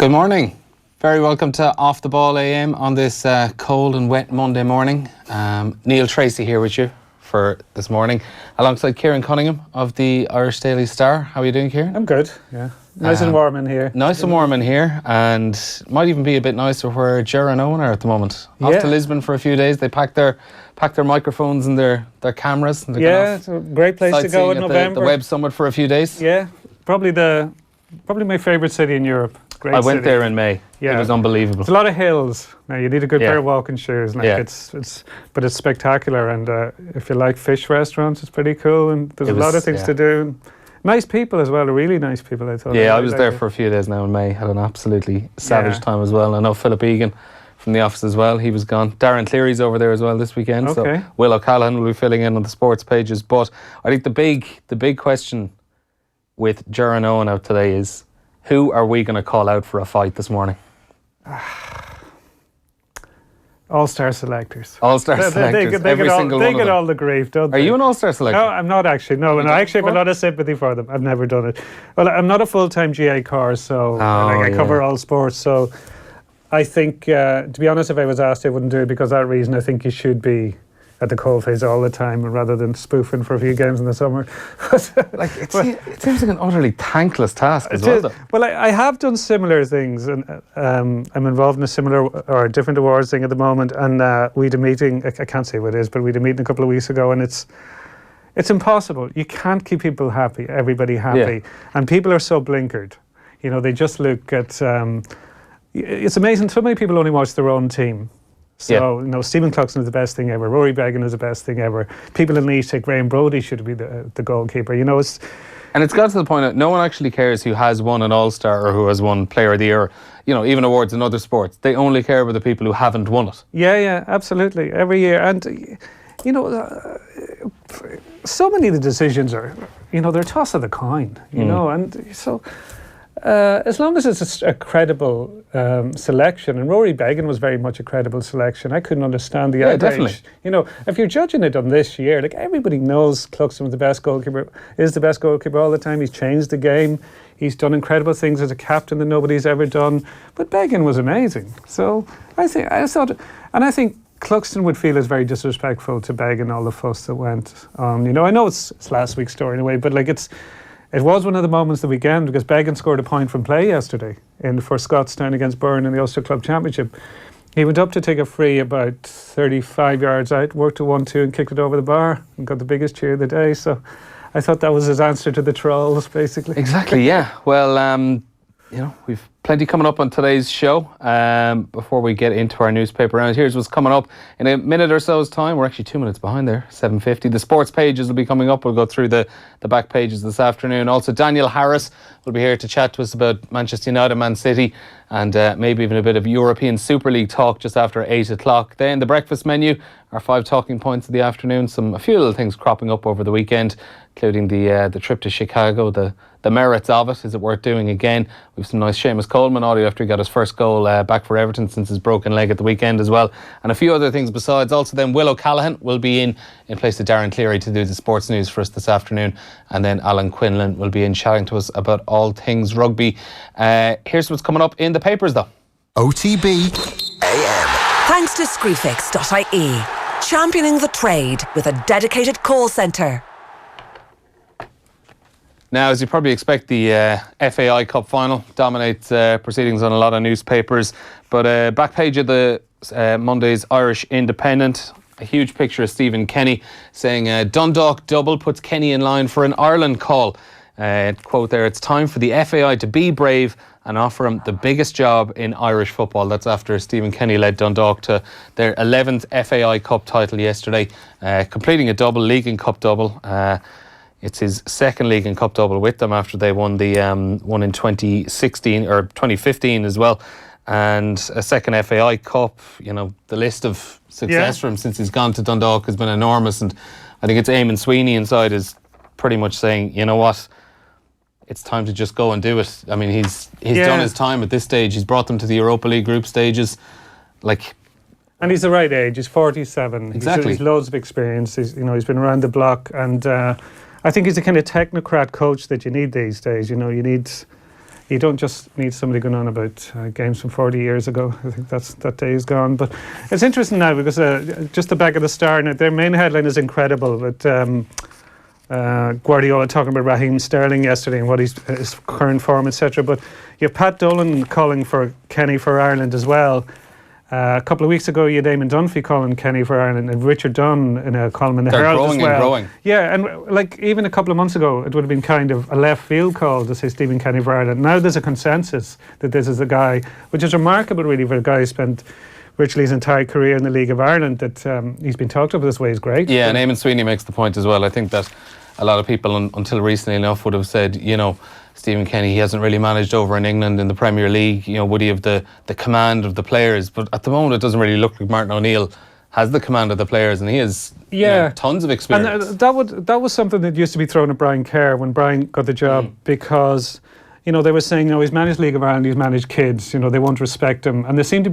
Good morning. Very welcome to Off the Ball AM on this cold and wet Monday morning. Neil Tracy here with you for this morning, alongside Kieran Cunningham of the Irish Daily Star. How are you doing, Kieran? I'm good, yeah. Nice and warm in here. Nice and warm in here, and might even be a bit nicer where Ger and Owen are at the moment. Off to Lisbon for a few days. They packed their microphones and their cameras. And it's a great place to go in November. The Web Summit for a few days. Yeah, probably my favourite city in Europe. Great I went city. there in May. Yeah. It was unbelievable. It's a lot of hills. Now you need a good pair of walking shoes. But it's spectacular. And if you like fish restaurants, it's pretty cool. And there's a lot of things to do. Nice people as well. Really nice people, I thought. Yeah, I was there for a few days now in May. Had an absolutely savage time as well. I know Philip Egan from the office as well. He was gone. Darren Cleary's over there as well this weekend. Okay. So Will O'Callaghan will be filling in on the sports pages. But I think the big question with Ger and Owen out today is, who are we going to call out for a fight this morning? All-Star selectors. All-Star selectors. They get all the grief, don't they? Are you an All-Star selector? No, I'm not actually. No, and I actually have a lot of sympathy for them. I've never done it. Well, I'm not a full-time GAA car, so I cover all sports. So I think, to be honest, if I was asked, I wouldn't do it because of that reason. I think you should be at the coalface all the time rather than spoofing for a few games in the summer. It seems like an utterly thankless task as well, though. Well, I have done similar things, and I'm involved in a similar or different awards thing at the moment, and we had a meeting, I can't say what it is, but we had a meeting a couple of weeks ago, and it's impossible. You can't keep people happy, everybody happy, and people are so blinkered. You know, they just look at... it's amazing, so many people only watch their own team. So, you know, Stephen Cluxton is the best thing ever. Rory Beggan is the best thing ever. People in Leeds say Graham Brody should be the goalkeeper. You know, it's got to the point that no one actually cares who has won an All-Star or who has won Player of the Year. You know, even awards in other sports. They only care about the people who haven't won it. Yeah, absolutely. Every year. And, you know, so many of the decisions are, you know, they're a toss of the coin, you know. And so... as long as it's a credible selection, and Rory Beggan was very much a credible selection. I couldn't understand the outrage. Definitely. You know, if you're judging it on this year, like everybody knows Cluxton was the best goalkeeper all the time. He's changed the game. He's done incredible things as a captain that nobody's ever done. But Beggan was amazing. So I think Cluxton would feel it's very disrespectful to Beggan, all the fuss that went on. You know, I know it's last week's story in a way, but like it was one of the moments of the weekend because Beggan scored a point from play yesterday for Scottstown against Byrne in the Ulster Club Championship. He went up to take a free about 35 yards out, worked a 1-2 and kicked it over the bar and got the biggest cheer of the day. So I thought that was his answer to the trolls, basically. Exactly, yeah. Well, you know, we've plenty coming up on today's show. Before we get into our newspaper round, here's what's coming up in a minute or so's time. We're actually 2 minutes behind there, 7:50. The sports pages will be coming up. We'll go through the back pages this afternoon. Also, Daniel Harris will be here to chat to us about Manchester United, Man City, and maybe even a bit of European Super League talk just after 8 o'clock. Then the breakfast menu, our 5 talking points of the afternoon. A few little things cropping up over the weekend, including the trip to Chicago, the merits of it. Is it worth doing again? We've some nice Seamus Coleman audio after he got his first goal back for Everton since his broken leg at the weekend as well, and a few other things besides. Also then Will O'Callaghan will be in place of Darren Cleary to do the sports news for us this afternoon, and then Alan Quinlan will be in chatting to us about all things rugby. Here's what's coming up in the papers though. OTB AM. Thanks to Screwfix.ie, championing the trade with a dedicated call centre. Now, as you probably expect, the FAI Cup final dominates proceedings on a lot of newspapers. But back page of the Monday's Irish Independent, a huge picture of Stephen Kenny saying Dundalk double puts Kenny in line for an Ireland call. Quote there, "It's time for the FAI to be brave and offer him the biggest job in Irish football." That's after Stephen Kenny led Dundalk to their 11th FAI Cup title yesterday, completing a double, League and Cup double. It's his second League and Cup double with them after they won the one in 2016 or 2015 as well, and a second FAI Cup. You know, the list of success for him since he's gone to Dundalk has been enormous, and I think it's Eamon Sweeney inside is pretty much saying, you know what, it's time to just go and do it. I mean, he's done his time at this stage. He's brought them to the Europa League group stages, and he's the right age. He's 47. Exactly. He's loads of experience. He's been around the block, and I think he's the kind of technocrat coach that you need these days. You know, you need You don't just need somebody going on about games from 40 years ago. I think that day is gone. But it's interesting now because just the back of the Star, now, their main headline is incredible. But Guardiola talking about Raheem Sterling yesterday and what his current form, etc. But you have Pat Dolan calling for Kenny for Ireland as well. A couple of weeks ago, you had Eamon Dunphy calling Kenny for Ireland, and Richard Dunn in a column in the Herald as well. They're growing and growing. Yeah, and like even a couple of months ago, it would have been kind of a left field call to say Stephen Kenny for Ireland. Now there's a consensus that this is a guy, which is remarkable really for a guy who spent virtually his entire career in the League of Ireland, that he's been talked of this way is great. Yeah, and Eamon Sweeney makes the point as well. I think that a lot of people until recently enough would have said, Stephen Kenny, he hasn't really managed over in England in the Premier League. Would he have the command of the players? But at the moment, it doesn't really look like Martin O'Neill has the command of the players, and he has tons of experience. And that was something that used to be thrown at Brian Kerr when Brian got the job because they were saying, he's managed League of Ireland, he's managed kids. They won't respect him, and there seemed to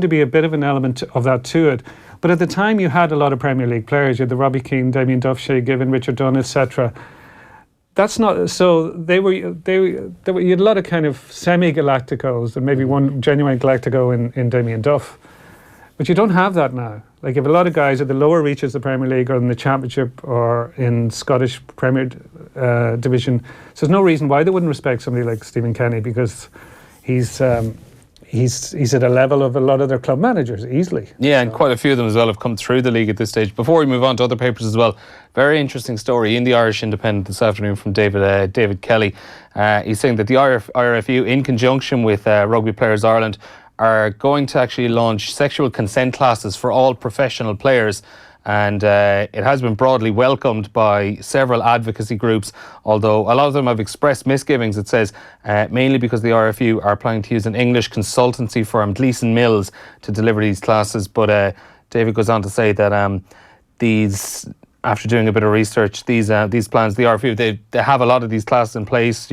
be a bit of an element of that to it. But at the time, you had a lot of Premier League players. You had the Robbie Keane, Damien Duff, Shay Given, Richard Dunn, etc. That's not so. They were. You had a lot of kind of semi-Galacticos and maybe one genuine Galactico in Damien Duff, but you don't have that now. Like, if a lot of guys at the lower reaches of the Premier League or in the Championship or in Scottish Premier Division, so there's no reason why they wouldn't respect somebody like Stephen Kenny, because he's at a level of a lot of their club managers easily. Yeah, and quite a few of them as well have come through the league at this stage. Before we move on to other papers as well, very interesting story in the Irish Independent this afternoon from David Kelly. He's saying that the RFU, in conjunction with Rugby Players Ireland, are going to actually launch sexual consent classes for all professional players. And it has been broadly welcomed by several advocacy groups, although a lot of them have expressed misgivings, it says, mainly because the RFU are planning to use an English consultancy firm, Gleeson Mills, to deliver these classes. But David goes on to say that these, after doing a bit of research, these plans, the RFU, they have a lot of these classes in place,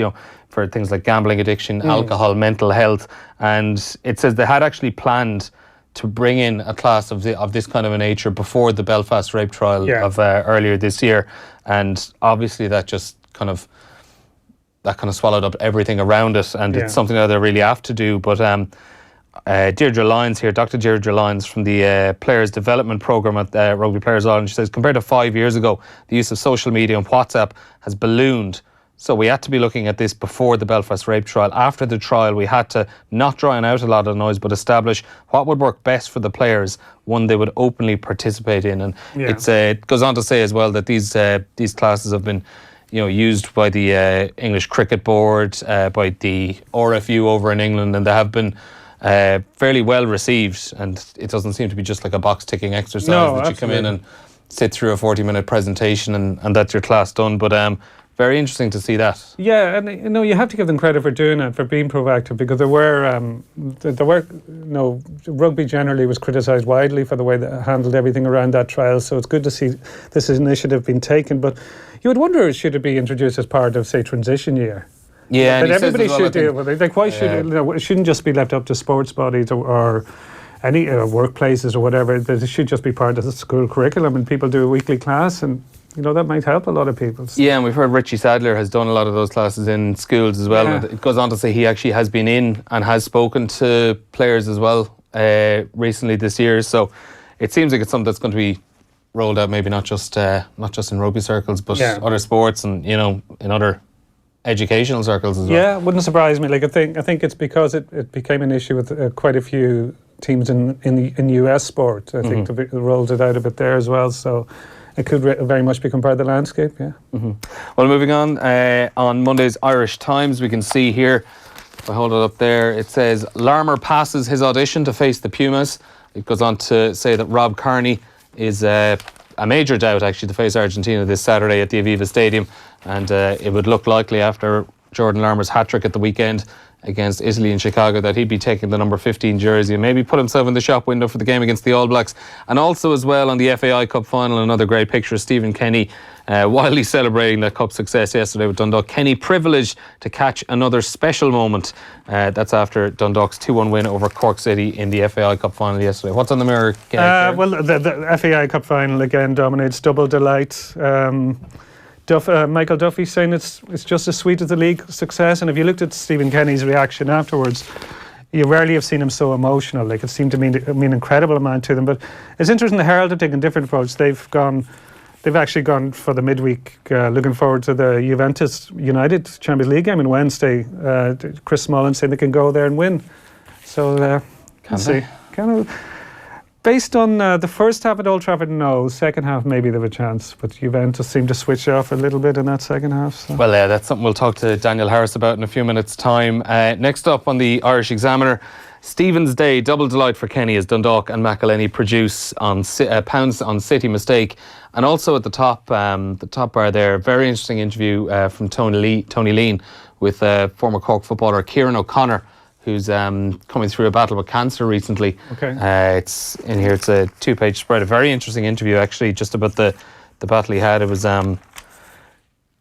for things like gambling addiction, alcohol, mental health. And it says they had actually planned to bring in a class of this kind of a nature before the Belfast rape trial of earlier this year, and obviously that just kind of swallowed up everything around it, and it's something that they really have to do. But Deirdre Lyons here, Dr. Deirdre Lyons from the Players Development Programme at Rugby Players Ireland, she says, compared to 5 years ago, the use of social media and WhatsApp has ballooned. So we had to be looking at this before the Belfast rape trial. After the trial, we had to not drown out a lot of noise, but establish what would work best for the players, one they would openly participate in. And it goes on to say as well that these classes have been, used by the English Cricket Board, by the RFU over in England, and they have been fairly well received. And it doesn't seem to be just like a box ticking exercise that you come in and sit through a 40-minute presentation and that's your class done. But very interesting to see that. Yeah, and you have to give them credit for doing it, for being proactive, because there were rugby generally was criticised widely for the way they handled everything around that trial. So it's good to see this initiative being taken. But you would wonder, should it be introduced as part of, say, transition year? Yeah, but everybody should deal with it. Like, why should it shouldn't just be left up to sports bodies or any workplaces or whatever. It should just be part of the school curriculum, and people do a weekly class, and that might help a lot of people. Yeah, and we've heard Richie Sadler has done a lot of those classes in schools as well. And it goes on to say he actually has been in and has spoken to players as well recently this year. So it seems like it's something that's going to be rolled out, maybe not just in rugby circles, but other sports and in other educational circles as well. Yeah, it wouldn't surprise me. Like I think it's because it became an issue with quite a few teams in US sport. I think they rolled it out a bit there as well. So it could very much become part of the landscape, Well, moving on Monday's Irish Times, we can see here, if I hold it up there, it says, Larmour passes his audition to face the Pumas. It goes on to say that Rob Kearney is a major doubt, actually, to face Argentina this Saturday at the Aviva Stadium. And it would look likely after Jordan Larmour's hat-trick at the weekend against Italy in Chicago that he'd be taking the number 15 jersey and maybe put himself in the shop window for the game against the All Blacks. And also as well on the FAI Cup final, another great picture of Stephen Kenny wildly celebrating that cup success yesterday with Dundalk. Kenny privileged to catch another special moment. That's after Dundalk's 2-1 win over Cork City in the FAI Cup final yesterday. What's on the mirror? Well, the FAI Cup final again dominates double delight. Michael Duffy saying it's just as sweet as the league success. And if you looked at Stephen Kenny's reaction afterwards, you rarely have seen him so emotional. Like, it seemed to mean an incredible amount to them. But it's interesting, the Herald have taken a different approach. They've actually gone for the midweek, looking forward to the Juventus United Champions League game on Wednesday. Chris Smalling saying they can go there and win. So let's see. Based on the first half at Old Trafford, no. Second half, maybe they have a chance. But Juventus seemed to switch off a little bit in that second half. So. Well, that's something we'll talk to Daniel Harris about in a few minutes' time. Next up on the Irish Examiner, Stephen's Day, double delight for Kenny as Dundalk and McEleney produce on pounds on City mistake. And also at the top bar there, very interesting interview from Tony Lean with former Cork footballer Kieran O'Connor, who's coming through a battle with cancer recently. Okay. It's in here. It's a 2-page spread. A very interesting interview, actually, just about the battle he had. It was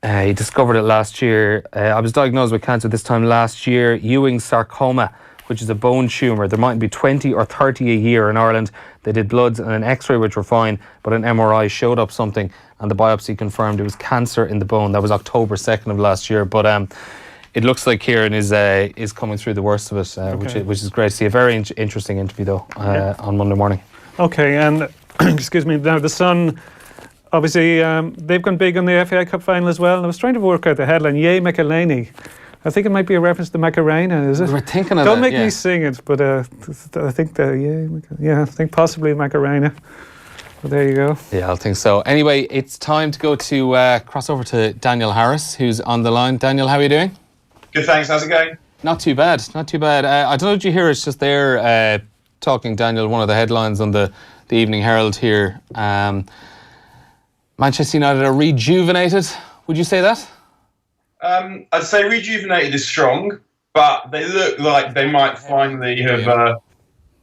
he discovered it last year. I was diagnosed with cancer this time last year. Ewing sarcoma, which is a bone tumour. There might be 20 or 30 a year in Ireland. They did bloods and an X-ray, which were fine, but an MRI showed up something, and the biopsy confirmed it was cancer in the bone. That was October 2nd of last year. But it looks like Kieran is coming through the worst of it, which is great to see. A very interesting interview, though, on Monday morning. Okay, and excuse me, now the Sun, obviously, they've gone big on the FAI Cup final as well. And I was trying to work out the headline, Yay McEleney. I think it might be a reference to Macarena, is it? We're thinking of Don't that, make me sing it, but I think I think possibly Macarena. Well, there you go. Yeah, I think so. Anyway, it's time to go to cross over to Daniel Harris, who's on the line. Daniel, how are you doing? Good, thanks. How's it going? Not too bad, not too bad. I don't know if you hear us just there talking, Daniel, one of the headlines on the Evening Herald here. Manchester United are rejuvenated. Would you say that? I'd say rejuvenated is strong, but they look like they might finally have.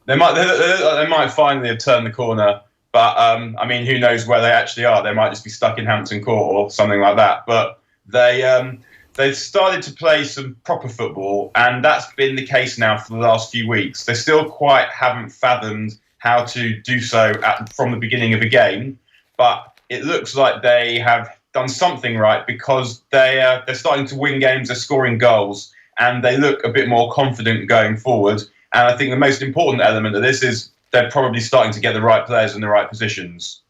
They might finally have turned the corner. But I mean, who knows where they actually are? They might just be stuck in Hampton Court or something like that. But they've started to play some proper football, and that's been the case now for the last few weeks. They still quite haven't fathomed how to do so from the beginning of a game, but it looks like they have done something right, because they're starting to win games, they're scoring goals, and they look a bit more confident going forward. And I think the most important element of this is they're probably starting to get the right players in the right positions.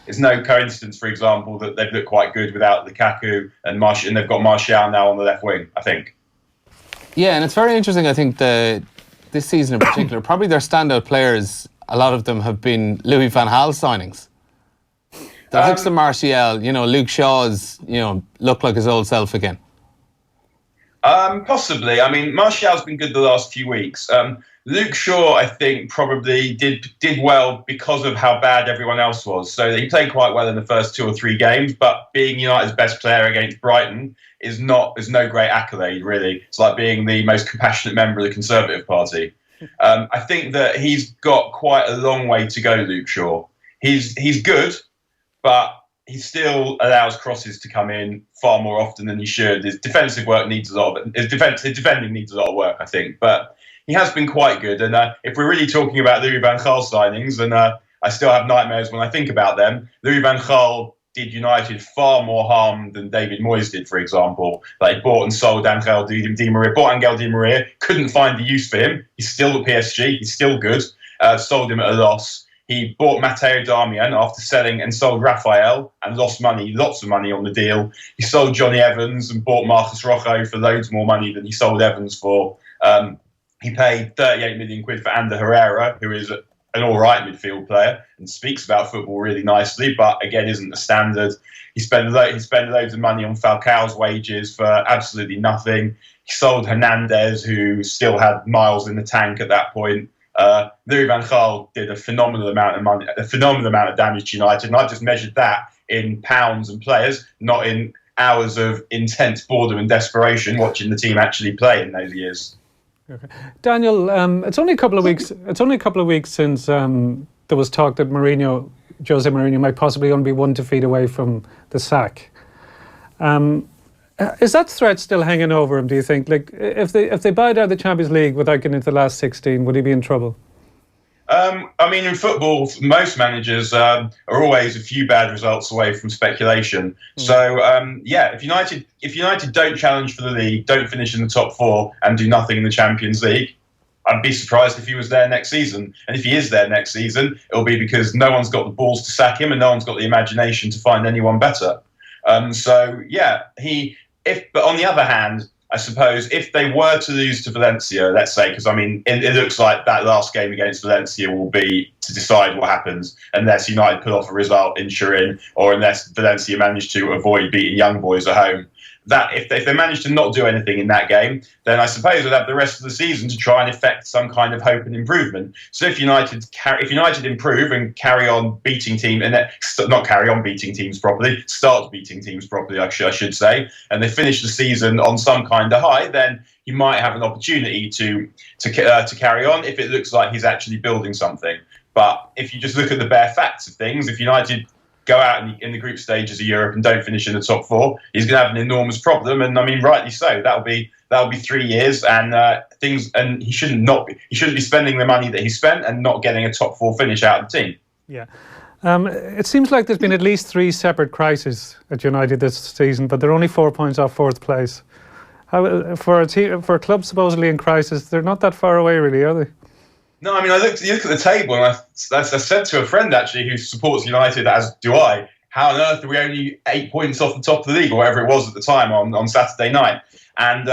It's no coincidence, for example, that they've looked quite good without Lukaku and Martial, and they've got Martial now on the left wing, I think. Yeah, and it's very interesting, I think, this season in particular, probably their standout players, a lot of them have been Louis van Gaal signings. The likes of Martial, Luke Shaw's, look like his old self again. Possibly. I mean, Martial's been good the last few weeks. Luke Shaw, I think, probably did well because of how bad everyone else was. So he played quite well in the first 2 or 3 games, but being United's best player against Brighton is no great accolade, really. It's like being the most compassionate member of the Conservative Party. I think that he's got quite a long way to go, Luke Shaw. He's good, but he still allows crosses to come in far more often than he should. His defensive work needs a lot of his defending needs a lot of work, I think. But he has been quite good. And if we're really talking about Louis van Gaal signings, and I still have nightmares when I think about them, Louis van Gaal did United far more harm than David Moyes did, for example. Like, he bought and sold Angel Di Maria, couldn't find the use for him. He's still at PSG, he's still good. Sold him at a loss. He bought Matteo Darmian after selling and sold Raphael and lost money, lots of money on the deal. He sold Johnny Evans and bought Marcus Rojo for loads more money than he sold Evans for. He paid 38 million quid for Ander Herrera, who is an all right midfield player and speaks about football really nicely, but again isn't the standard. He spent loads of money on Falcao's wages for absolutely nothing. He sold Hernandez, who still had miles in the tank at that point. Louis van Gaal did a phenomenal amount of money, a phenomenal amount of damage to United, and I just measured that in pounds and players, not in hours of intense boredom and desperation watching the team actually play in those years. Okay. Daniel, it's only a couple of weeks. It's only a couple of weeks since there was talk that Jose Mourinho might possibly only be 1 defeat away from the sack. Is that threat still hanging over him, do you think? Like, if they bowed out the Champions League without getting into the last 16, would he be in trouble? I mean, in football, most managers are always a few bad results away from speculation. So, if United don't challenge for the league, don't finish in the top four, and do nothing in the Champions League, I'd be surprised if he was there next season. And if he is there next season, it'll be because no one's got the balls to sack him, and no one's got the imagination to find anyone better. But on the other hand, I suppose if they were to lose to Valencia, let's say, because I mean, it looks like that last game against Valencia will be to decide what happens, unless United put off a result in Turin, or unless Valencia manage to avoid beating Young Boys at home. That if they manage to not do anything in that game, then I suppose they'll have the rest of the season to try and effect some kind of hope and improvement. So if United improve and carry on beating teams, and not carry on beating teams properly, start beating teams properly, I should say, and they finish the season on some kind of high, then you might have an opportunity to carry on if it looks like he's actually building something. But if you just look at the bare facts of things, if United go out in the group stages of Europe and don't finish in the top four, he's going to have an enormous problem, and I mean, rightly so. That'll be 3 years, and he shouldn't be spending the money that he spent and not getting a top four finish out of the team. Yeah. It seems like there's been at least 3 separate crises at United this season, but they're only 4 points off fourth place. For a club supposedly in crisis, they're not that far away, really, are they? No, I mean, you look at the table, and I said to a friend, actually, who supports United, as do I, how on earth are we only 8 points off the top of the league, or whatever it was at the time on Saturday night? And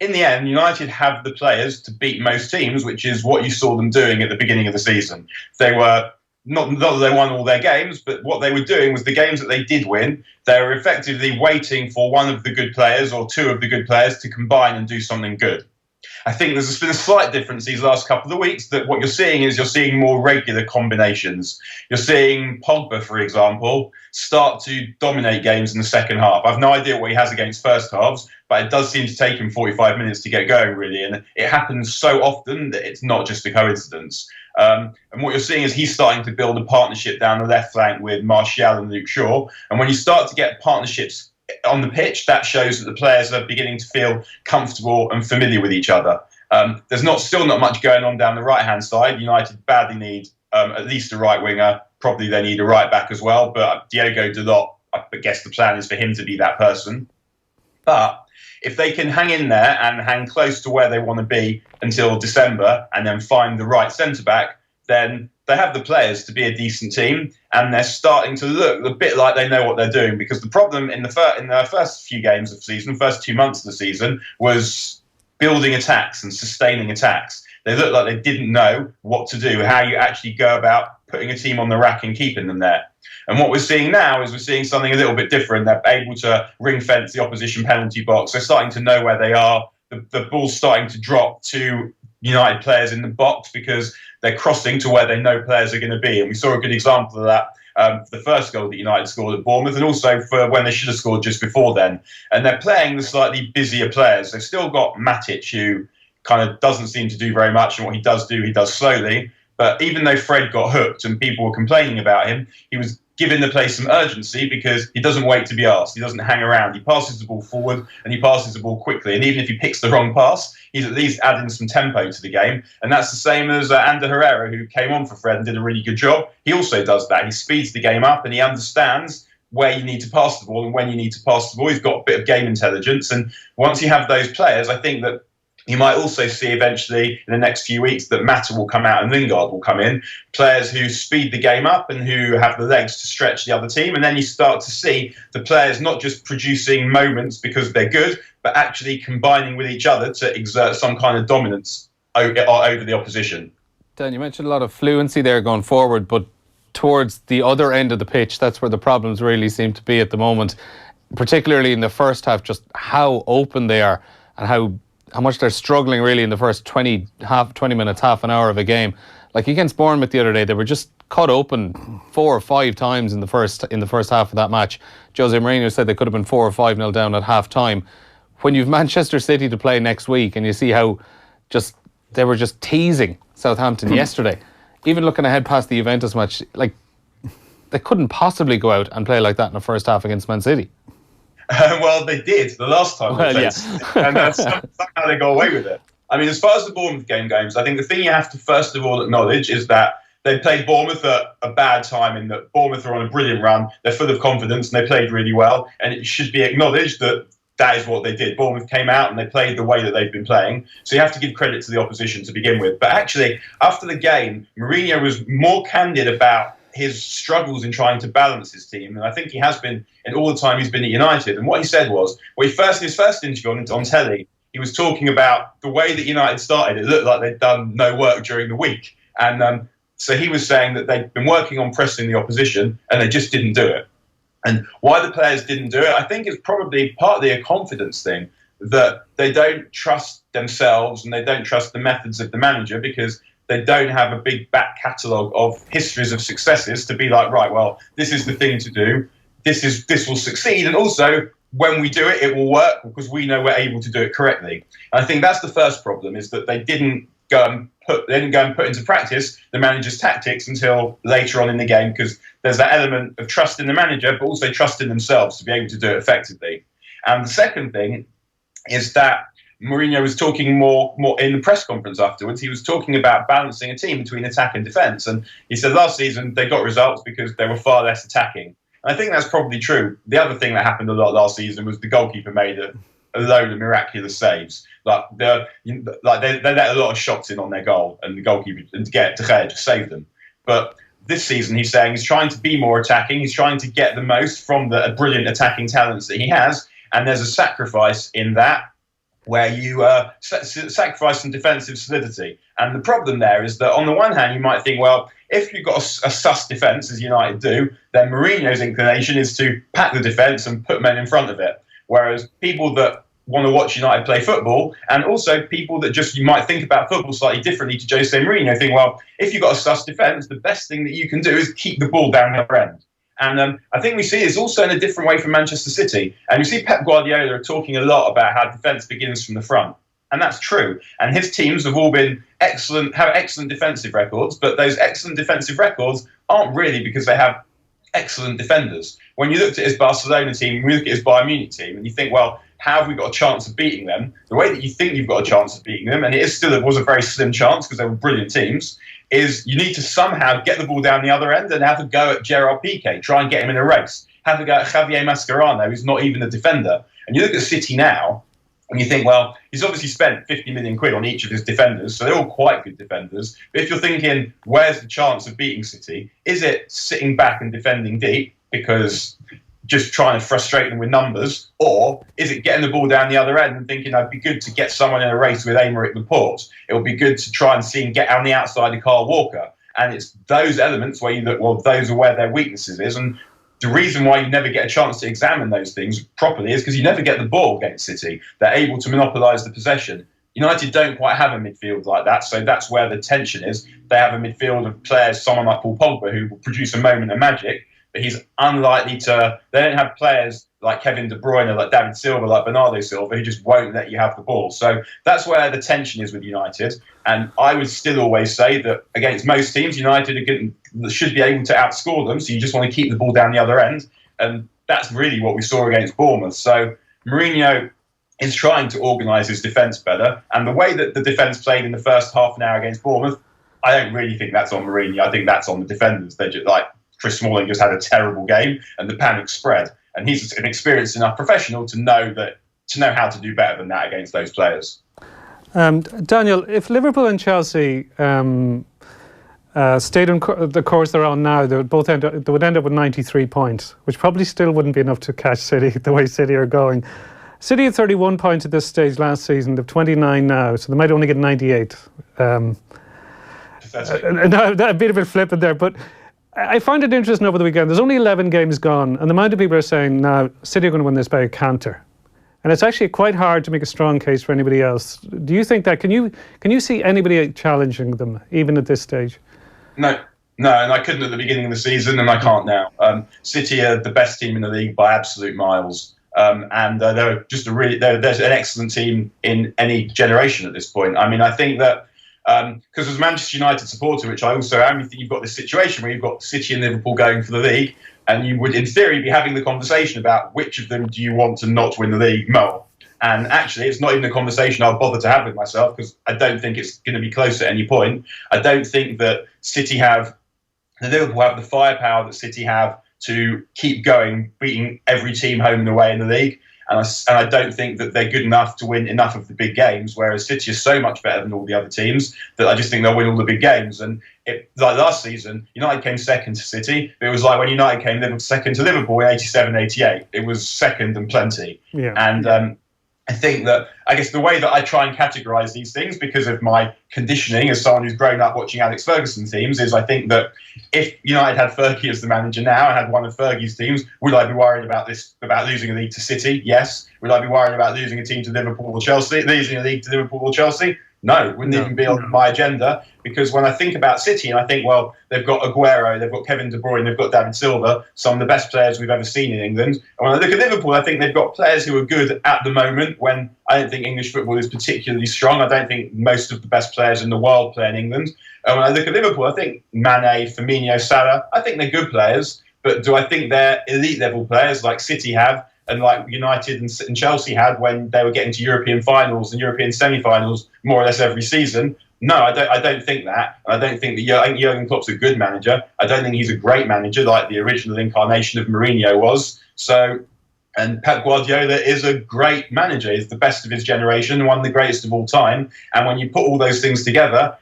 in the end, United have the players to beat most teams, which is what you saw them doing at the beginning of the season. They were, not that they won all their games, but what they were doing was the games that they did win, they were effectively waiting for one of the good players or two of the good players to combine and do something good. I think there's been a slight difference these last couple of weeks, that what you're seeing more regular combinations. You're seeing Pogba, for example, start to dominate games in the second half. I've no idea what he has against first halves, but it does seem to take him 45 minutes to get going, really. And it happens so often that it's not just a coincidence. And what you're seeing is he's starting to build a partnership down the left flank with Martial and Luke Shaw. And when you start to get partnerships on the pitch, that shows that the players are beginning to feel comfortable and familiar with each other. There's still not much going on down the right-hand side. United badly need at least a right winger. Probably they need a right back as well. But Diogo Dalot, I guess the plan is for him to be that person. But if they can hang in there and hang close to where they want to be until December, and then find the right centre-back, then they have the players to be a decent team, and they're starting to look a bit like they know what they're doing. Because the problem in the first few games of the season, first 2 months of the season, was building attacks and sustaining attacks. They looked like they didn't know what to do, how you actually go about putting a team on the rack and keeping them there. And what we're seeing now is we're seeing something a little bit different. They're able to ring fence the opposition penalty box. They're starting to know where they are. The ball's starting to drop to United players in the box because they're crossing to where they know players are going to be. And we saw a good example of that for the first goal that United scored at Bournemouth, and also for when they should have scored just before then. And they're playing the slightly busier players. They've still got Matic, who kind of doesn't seem to do very much, and what he does do, he does slowly. But even though Fred got hooked and people were complaining about him, he was giving the play some urgency because he doesn't wait to be asked. He doesn't hang around. He passes the ball forward, and he passes the ball quickly. And even if he picks the wrong pass, he's at least adding some tempo to the game. And that's the same as Ander Herrera, who came on for Fred and did a really good job. He also does that. He speeds the game up, and he understands where you need to pass the ball and when you need to pass the ball. He's got a bit of game intelligence. And once you have those players, I think that you might also see eventually in the next few weeks that Mata will come out and Lingard will come in, players who speed the game up and who have the legs to stretch the other team. And then you start to see the players not just producing moments because they're good, but actually combining with each other to exert some kind of dominance over the opposition. Dan, you mentioned a lot of fluency there going forward, but towards the other end of the pitch, that's where the problems really seem to be at the moment, particularly in the first half, just how open they are and how much they're struggling really in the first 20 minutes, half an hour of a game. Like against Bournemouth the other day, they were just cut open 4 or 5 times in the first half of that match. Jose Mourinho said they could have been 4 or 5-0 down at half time. When you've Manchester City to play next week and you see how they were just teasing Southampton yesterday, even looking ahead past the Juventus match, like they couldn't possibly go out and play like that in the first half against Man City. Well, they did the last time. Well, yeah. And somehow they got away with it. I mean, as far as the Bournemouth game goes, I think the thing you have to first of all acknowledge is that they played Bournemouth at a bad time in that Bournemouth are on a brilliant run. They're full of confidence and they played really well. And it should be acknowledged that that is what they did. Bournemouth came out and they played the way that they've been playing. So you have to give credit to the opposition to begin with. But actually, after the game, Mourinho was more candid about his struggles in trying to balance his team. And I think he has been in all the time he's been at United. And what he said was, in his first interview on telly, he was talking about the way that United started. It looked like they'd done no work during the week. And so he was saying that they'd been working on pressing the opposition and they just didn't do it. And why the players didn't do it, I think it's probably partly a confidence thing, that they don't trust themselves and they don't trust the methods of the manager because they don't have a big back catalogue of histories of successes to be like, right, well, this is the thing to do. This will succeed. And also, when we do it, it will work because we know we're able to do it correctly. And I think that's the first problem, is that they didn't go and put into practice the manager's tactics until later on in the game, because there's that element of trust in the manager, but also trust in themselves to be able to do it effectively. And the second thing is that Mourinho was talking more in the press conference afterwards. He was talking about balancing a team between attack and defence. And he said last season they got results because they were far less attacking. And I think that's probably true. The other thing that happened a lot last season was the goalkeeper made a load of miraculous saves. They let a lot of shots in on their goal, and the goalkeeper, and De Gea just saved them. But this season, he's saying he's trying to be more attacking. He's trying to get the most from the brilliant attacking talents that he has. And there's a sacrifice in that, where you sacrifice some defensive solidity. And the problem there is that on the one hand, you might think, well, if you've got a sus defence, as United do, then Mourinho's inclination is to pack the defence and put men in front of it. Whereas people that want to watch United play football, and also people that just, you might think about football slightly differently to Jose Mourinho, think, well, if you've got a sus defence, the best thing that you can do is keep the ball down the other end. And I think we see this also in a different way from Manchester City. And you see Pep Guardiola talking a lot about how defence begins from the front. And that's true. And his teams have all been excellent, have excellent defensive records, but those excellent defensive records aren't really because they have excellent defenders. When you looked at his Barcelona team, when you look at his Bayern Munich team, and you think, well, how have we got a chance of beating them? The way that you think you've got a chance of beating them, and it was a very slim chance because they were brilliant teams, is you need to somehow get the ball down the other end and have a go at Gerard Piqué, try and get him in a race. Have a go at Javier Mascherano, who's not even a defender. And you look at City now, and you think, well, he's obviously spent 50 million quid on each of his defenders, so they're all quite good defenders. But if you're thinking, where's the chance of beating City? Is it sitting back and defending deep because just trying to frustrate them with numbers? Or is it getting the ball down the other end and thinking, it'd be good to get someone in a race with Aymeric Laporte? It would be good to try and see and get on the outside of Kyle Walker. And it's those elements where you look, well, those are where their weaknesses is. And the reason why you never get a chance to examine those things properly is because you never get the ball against City. They're able to monopolise the possession. United don't quite have a midfield like that, so that's where the tension is. They have a midfield of players, someone like Paul Pogba, who will produce a moment of magic, but he's unlikely to. They don't have players like Kevin De Bruyne, like David Silva, like Bernardo Silva, who just won't let you have the ball. So that's where the tension is with United. And I would still always say that against most teams, United should be able to outscore them. So you just want to keep the ball down the other end. And that's really what we saw against Bournemouth. So Mourinho is trying to organise his defence better. And the way that the defence played in the first half an hour against Bournemouth, I don't really think that's on Mourinho. I think that's on the defenders. They're just like, Chris Smalling just had a terrible game and the panic spread. And he's an experienced enough professional to know how to do better than that against those players. Daniel, if Liverpool and Chelsea stayed on the course they're on now, they would end up with 93 points, which probably still wouldn't be enough to catch City the way City are going. City had 31 points at this stage last season. They've 29 now, so they might only get 98. A bit of a flippant there, but I find it interesting over the weekend. There's only 11 games gone, and the amount of people are saying now City are going to win this by a canter. And it's actually quite hard to make a strong case for anybody else. Do you think that? Can you see anybody challenging them, even at this stage? No, and I couldn't at the beginning of the season, and I can't now. City are the best team in the league by absolute miles. And they're just they're an excellent team in any generation at this point. I mean, I think that because as a Manchester United supporter, which I also am, you think you've got this situation where you've got City and Liverpool going for the league, and you would, in theory, be having the conversation about which of them do you want to not win the league more. And actually, it's not even a conversation I'll bother to have with myself because I don't think it's going to be close at any point. I don't think that Liverpool have the firepower that City have to keep going, beating every team home and away in the league. And I don't think that they're good enough to win enough of the big games, whereas City is so much better than all the other teams that I just think they'll win all the big games. And like last season, United came second to City. But it was like when United came second to Liverpool in 87, 88. It was second and plenty. Yeah. And I think that, I guess the way that I try and categorise these things because of my conditioning as someone who's grown up watching Alex Ferguson teams is I think that if United had Fergie as the manager now and had one of Fergie's teams, would I be worried about losing a league to City? Yes. Would I be worried about losing a team to Liverpool or Chelsea? Losing a league to Liverpool or Chelsea? No, wouldn't even be on my agenda, because when I think about City and I think, well, they've got Aguero, they've got Kevin De Bruyne, they've got David Silva, some of the best players we've ever seen in England. And when I look at Liverpool, I think they've got players who are good at the moment when I don't think English football is particularly strong. I don't think most of the best players in the world play in England. And when I look at Liverpool, I think Mane, Firmino, Salah, I think they're good players, but do I think they're elite level players like City have? And like United and Chelsea had when they were getting to European finals and European semi-finals more or less every season. No, I don't think that. I don't think that. I think Jurgen Klopp's a good manager. I don't think he's a great manager like the original incarnation of Mourinho was. So, and Pep Guardiola is a great manager. He's the best of his generation, one of the greatest of all time. And when you put all those things together,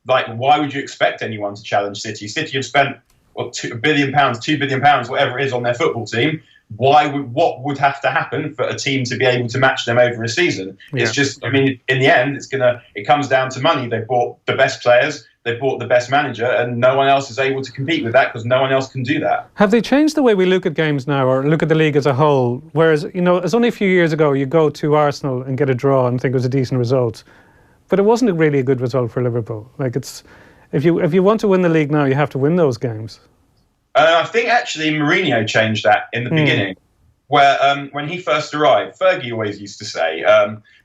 like, why would you expect anyone to challenge City? City have spent £2 billion, whatever it is, on their football team. What would have to happen for a team to be able to match them over a season? Yeah. It's just, I mean, in the end, it comes down to money. They bought the best players, they bought the best manager, and no one else is able to compete with that because no one else can do that. Have they changed the way we look at games now, or look at the league as a whole? Whereas, it's only a few years ago you go to Arsenal and get a draw and think it was a decent result, but it wasn't really a good result for Liverpool. Like, it's if you want to win the league now, you have to win those games. I think actually Mourinho changed that in the beginning, where when he first arrived, Fergie always used to say,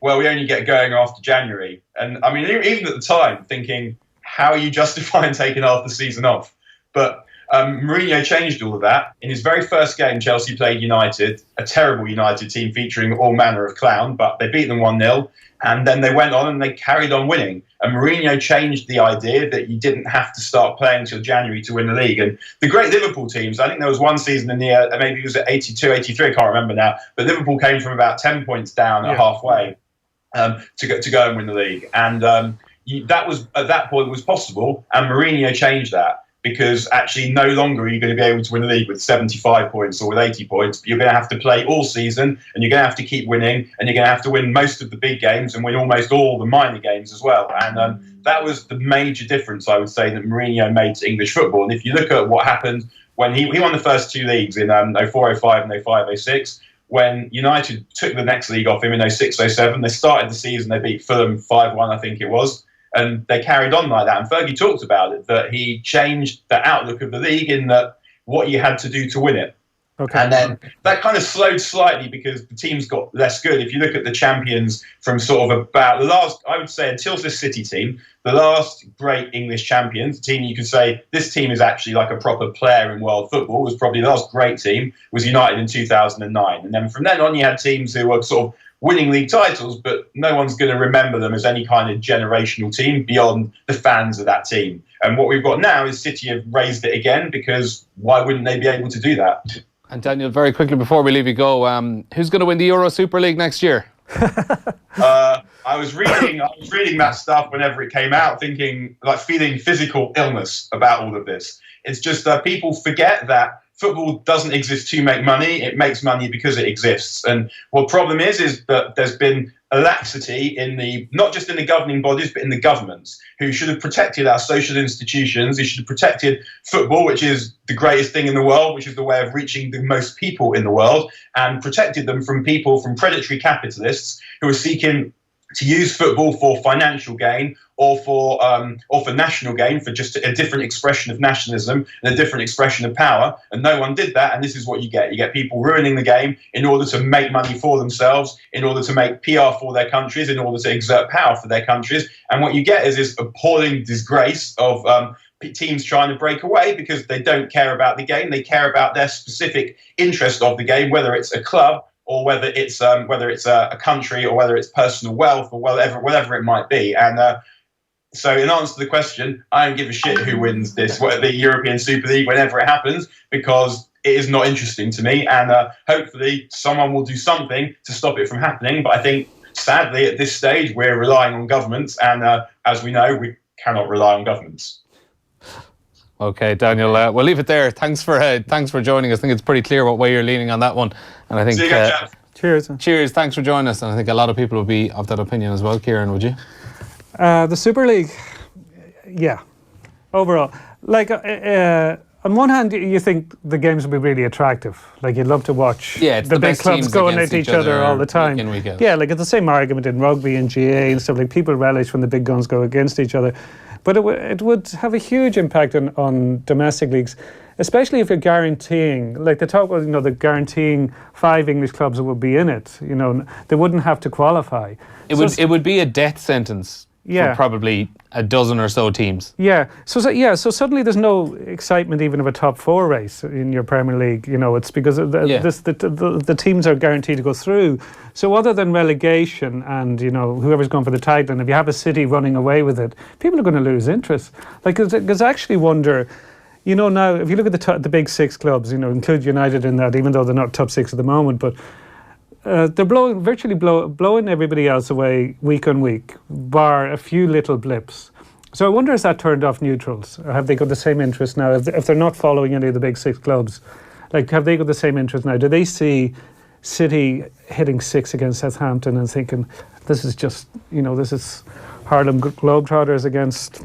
well, we only get going after January. And I mean, even at the time, thinking, how are you justifying taking half the season off? But Mourinho changed all of that. In his very first game, Chelsea played United, a terrible United team featuring all manner of clown, but they beat them 1-0. And then they went on and they carried on winning. And Mourinho changed the idea that you didn't have to start playing until January to win the league. And the great Liverpool teams, I think there was one season in the year, maybe it was at 82, 83, I can't remember now, but Liverpool came from about 10 points down at halfway to go and win the league. And that was, at that point, was possible. And Mourinho changed that. Because actually no longer are you going to be able to win the league with 75 points or with 80 points. You're going to have to play all season and you're going to have to keep winning and you're going to have to win most of the big games and win almost all the minor games as well. And that was the major difference, I would say, that Mourinho made to English football. And if you look at what happened when he won the first two leagues in 04-05 and 05-06, when United took the next league off him in 06-07, they started the season, they beat Fulham 5-1, I think it was. And they carried on like that. And Fergie talked about it, that he changed the outlook of the league in that what you had to do to win it. Okay. And then that kind of slowed slightly because the teams got less good. If you look at the champions from sort of about the last, I would say until this City team, the last great English champions, the team you could say this team is actually like a proper player in world football, was probably the last great team, was United in 2009. And then from then on you had teams who were sort of winning league titles, but no one's going to remember them as any kind of generational team beyond the fans of that team. And what we've got now is City have raised it again, because why wouldn't they be able to do that? And Daniel, very quickly before we leave you go, who's going to win the Euro Super League next year? I was reading that stuff whenever it came out, thinking, like, feeling physical illness about all of this. It's just that people forget that football doesn't exist to make money. It makes money because it exists. And what the problem is that there's been a laxity in not just in the governing bodies, but in the governments, who should have protected our social institutions. They should have protected football, which is the greatest thing in the world, which is the way of reaching the most people in the world, and protected them from predatory capitalists who are seeking to use football for financial gain or for national gain, for just a different expression of nationalism and a different expression of power. And no one did that. And this is what you get. You get people ruining the game in order to make money for themselves, in order to make PR for their countries, in order to exert power for their countries. And what you get is this appalling disgrace of teams trying to break away because they don't care about the game. They care about their specific interest of the game, whether it's a club, or whether it's a country, or whether it's personal wealth, or whatever it might be. And so, in answer to the question, I don't give a shit who wins the European Super League whenever it happens, because it is not interesting to me. And hopefully, someone will do something to stop it from happening. But I think, sadly, at this stage, we're relying on governments, and as we know, we cannot rely on governments. Okay, Daniel, we'll leave it there. Thanks for joining us. I think it's pretty clear what way you're leaning on that one. And I think See you again, chaps. Cheers. Thanks for joining us. And I think a lot of people would be of that opinion as well. Kieran, would you? The Super League, yeah. Overall, like on one hand, you think the games would be really attractive. Like, you'd love to watch the big clubs going at each other all the time. Week in, week out. Yeah, like it's the same argument in rugby and GAA and stuff. Like, people relish when the big guns go against each other. But it would have a huge impact on domestic leagues, especially if you're guaranteeing, like they talk about, they're guaranteeing 5 English clubs that would be in it. They wouldn't have to qualify. It would be a death sentence for probably a dozen or so teams. Yeah. So suddenly there's no excitement even of a top 4 race in your Premier League. It's because the teams are guaranteed to go through. So other than relegation and whoever's going for the title, and if you have a city running away with it, people are going to lose interest. Like, because I actually wonder. Now if you look at the big 6 clubs, include United in that, even though they're not top 6 at the moment, but. They're virtually blowing everybody else away week on week, bar a few little blips. So I wonder, has that turned off neutrals? Or have they got the same interest now? If they're not following any of the big 6 clubs, like, have they got the same interest now? Do they see City hitting 6 against Southampton and thinking, this is just, this is Harlem Globetrotters against,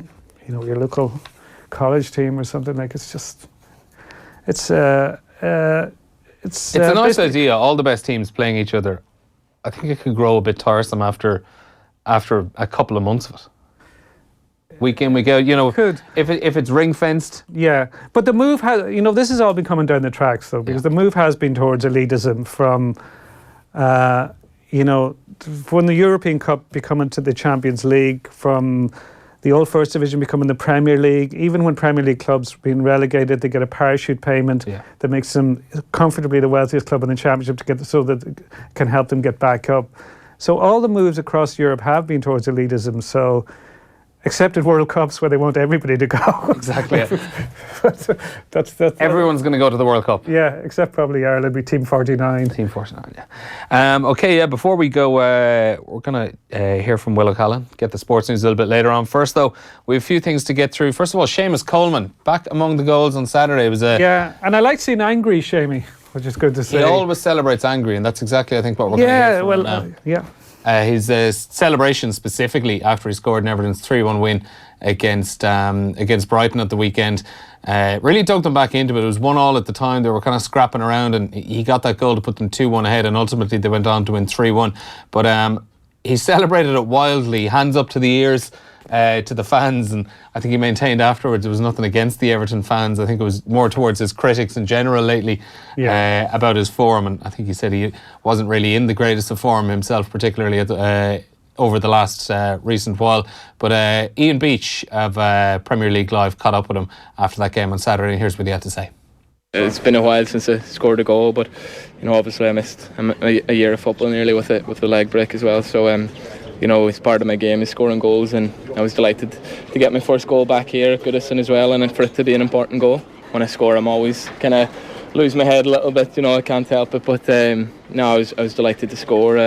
your local college team or something? Like, it's a nice idea, all the best teams playing each other. I think it could grow a bit tiresome after a couple of months of it. Week in, week out, Could. If it's ring fenced. Yeah, but the move has, this has all been coming down the tracks though, because the move has been towards elitism from, when the European Cup becoming to the Champions League, from the old First Division becoming the Premier League. Even when Premier League clubs being relegated, they get a parachute payment that makes them comfortably the wealthiest club in the Championship so that it can help them get back up. So all the moves across Europe have been towards elitism. So, except at World Cups where they want everybody to go. Exactly. that's Everyone's going to go to the World Cup. Yeah, except probably Ireland, be Team 49. Team 49, yeah. Okay, before we go, we're going to hear from Will O'Callaghan, get the sports news a little bit later on. First, though, we have a few things to get through. First of all, Seamus Coleman, back among the goals on Saturday. It was yeah, and I like seeing angry Seamus, which is good to see. He always celebrates angry, and that's exactly, I think, what we're going to hear from him now. Yeah. His celebration specifically after he scored an Everton's 3-1 win against Brighton at the weekend really dug them back into it. It was 1-1 at the time. They were kind of scrapping around, and he got that goal to put them 2-1 ahead, and ultimately they went on to win 3-1. But he celebrated it wildly, hands up to the ears to the fans, and I think he maintained afterwards there was nothing against the Everton fans. I think it was more towards his critics in general lately about his form, and I think he said he wasn't really in the greatest of form himself, particularly over the last recent while. But Ian Beach of Premier League Live caught up with him after that game on Saturday, and here's what he had to say. It's been a while since I scored a goal, but obviously I missed a year of football nearly with the leg break as well. So it's part of my game is scoring goals, and I was delighted to get my first goal back here at Goodison as well, and for it to be an important goal. When I score, I'm always kind of lose my head a little bit, I can't help it. But no, I was delighted to score.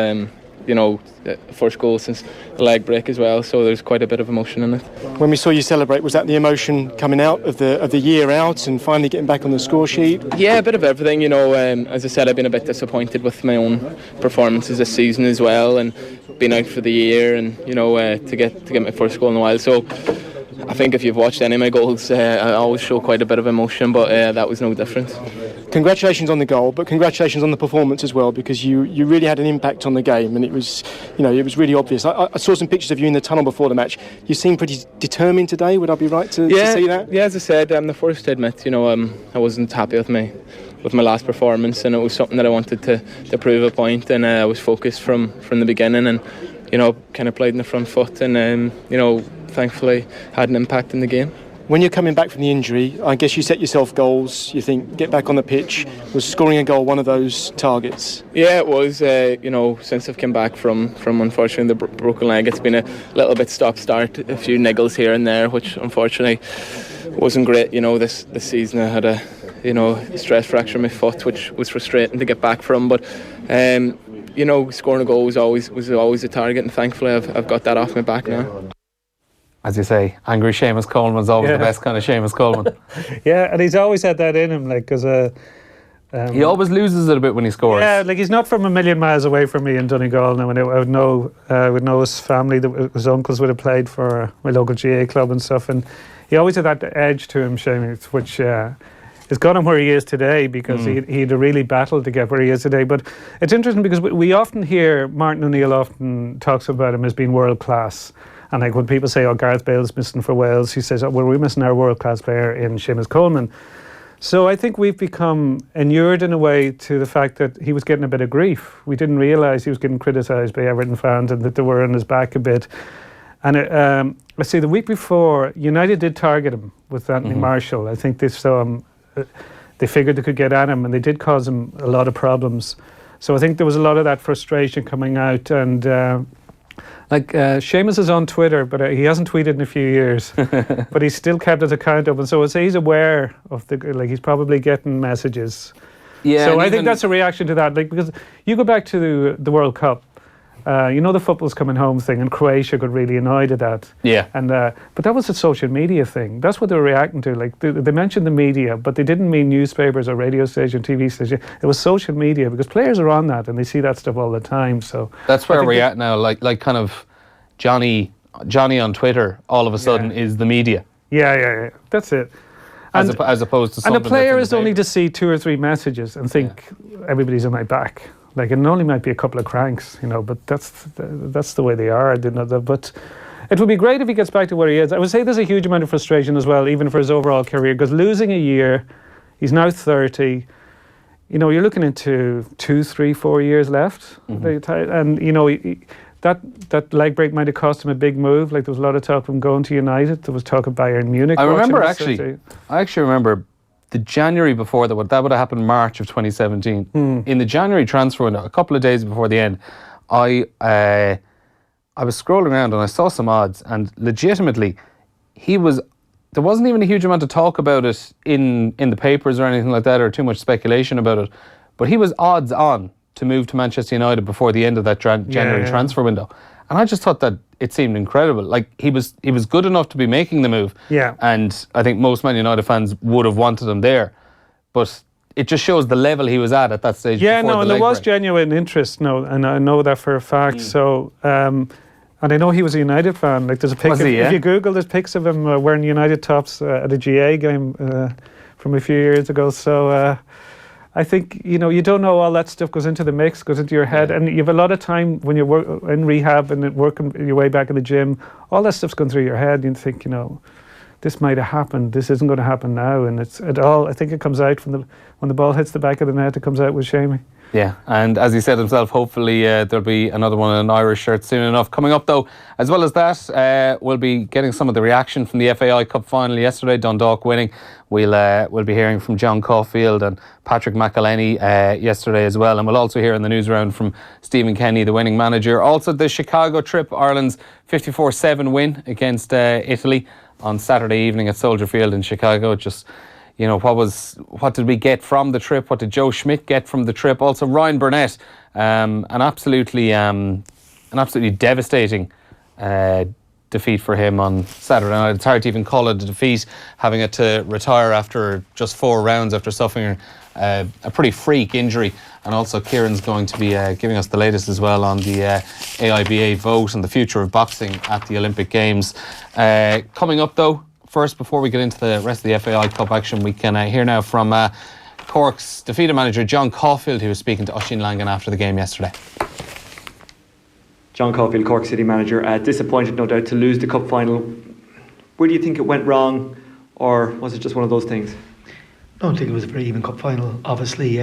First goal since the leg break as well, so there's quite a bit of emotion in it. When we saw you celebrate, was that the emotion coming out of the year out and finally getting back on the score sheet? Yeah, a bit of everything. As I said, I've been a bit disappointed with my own performances this season as well, and been out for the year, and to get my first goal in a while. So I think if you've watched any of my goals, I always show quite a bit of emotion, but that was no different. Congratulations on the goal, but congratulations on the performance as well, because you really had an impact on the game, and it was really obvious. I saw some pictures of you in the tunnel before the match. You seemed pretty determined today. Would I be right to see that? Yeah, as I said, I'm the first to admit, I wasn't happy with my last performance, and it was something that I wanted to prove a point, and I was focused from the beginning, and kind of played in the front foot, and thankfully had an impact in the game. When you're coming back from the injury, I guess you set yourself goals. You think, get back on the pitch. Was scoring a goal one of those targets? Yeah, it was. Since I've come back from unfortunately the broken leg, it's been a little bit stop-start, a few niggles here and there, which unfortunately wasn't great. This season I had a stress fracture in my foot, which was frustrating to get back from. But scoring a goal was always a target, and thankfully I've got that off my back now. As you say, angry Seamus Coleman's always the best kind of Seamus Coleman. Yeah, and he's always had that in him, because he always loses it a bit when he scores. Yeah, he's not from a million miles away from me in Donegal now. And I would know his family, his uncles would have played for my local GAA club and stuff, and he always had that edge to him, Seamus, which has got him where he is today, because he had a really battle to get where he is today. But it's interesting because we often hear Martin O'Neill often talks about him as being world class. And when people say, Gareth Bale's missing for Wales, he says, we're missing our world-class player in Seamus Coleman. So I think we've become inured in a way to the fact that he was getting a bit of grief. We didn't realise he was getting criticised by Everton fans and that they were on his back a bit. And I see the week before, United did target him with Anthony Marshall. I think they saw him, they figured they could get at him, and they did cause him a lot of problems. So I think there was a lot of that frustration coming out, and Seamus is on Twitter, but he hasn't tweeted in a few years. But he's still kept his account open, so he's aware of he's probably getting messages. Yeah. So I think that's a reaction to that, because you go back to the World Cup. The football's coming home thing, and Croatia got really annoyed at that. Yeah. And but that was a social media thing. That's what they were reacting to. They mentioned the media, but they didn't mean newspapers or radio station, TV station. It was social media, because players are on that and they see that stuff all the time. So that's where we're at now. Like kind of Johnny on Twitter. All of a sudden is the media. Yeah. That's it. As opposed to something. And the player is only to see 2 or 3 messages and think everybody's on my back. It only might be a couple of cranks, but that's the way they are. I didn't know that. But it would be great if he gets back to where he is. I would say there's a huge amount of frustration as well, even for his overall career, because losing a year, he's now 30. You're looking into 2, 3, 4 years left. And, that leg break might have cost him a big move. There was a lot of talk of him going to United. There was talk of Bayern Munich. I actually remember the January before that would have happened March of 2017. In the January transfer window, a couple of days before the end, I was scrolling around and I saw some odds, and legitimately there wasn't even a huge amount of talk about it in the papers or anything like that, or too much speculation about it, but he was odds on to move to Manchester United before the end of that January transfer window. And I just thought that it seemed incredible. He was good enough to be making the move. Yeah. And I think most Man United fans would have wanted him there. But it just shows the level he was at that stage. Yeah, and there was genuine interest, and I know that for a fact. So, and I know he was a United fan. There's a pic if you Google, there's pics of him wearing United tops at a GA game from a few years ago. So, I think, you don't know, all that stuff goes into the mix, goes into your head, and you have a lot of time when you're in rehab and working your way back in the gym, all that stuff's going through your head, and you think, this might have happened, this isn't going to happen now, and I think it comes out when the ball hits the back of the net, it comes out with Seamus. Yeah, and as he said himself, hopefully there'll be another one in an Irish shirt soon enough. Coming up though, as well as that, we'll be getting some of the reaction from the FAI Cup final yesterday, Dundalk winning. We'll be hearing from John Caulfield and Patrick McEleney yesterday as well, and we'll also hear in the news round from Stephen Kenny, the winning manager. Also the Chicago trip, Ireland's 54-7 win against Italy on Saturday evening at Soldier Field in Chicago. Just, what did we get from the trip? What did Joe Schmidt get from the trip? Also Ryan Burnett, an absolutely devastating defeat for him on Saturday night. It's hard to even call it a defeat, having it to retire after just 4 rounds after suffering a pretty freak injury. And also Kieran's going to be giving us the latest as well on the AIBA vote and the future of boxing at the Olympic Games. Coming up though, first, before we get into the rest of the FAI Cup action, we can hear now from Cork's defeated manager John Caulfield, who was speaking to Oisín Langan after the game yesterday. John Caulfield, Cork City manager, disappointed no doubt to lose the cup final. Where do you think it went wrong, or was it just one of those things? I don't think it was a very even cup final. Obviously,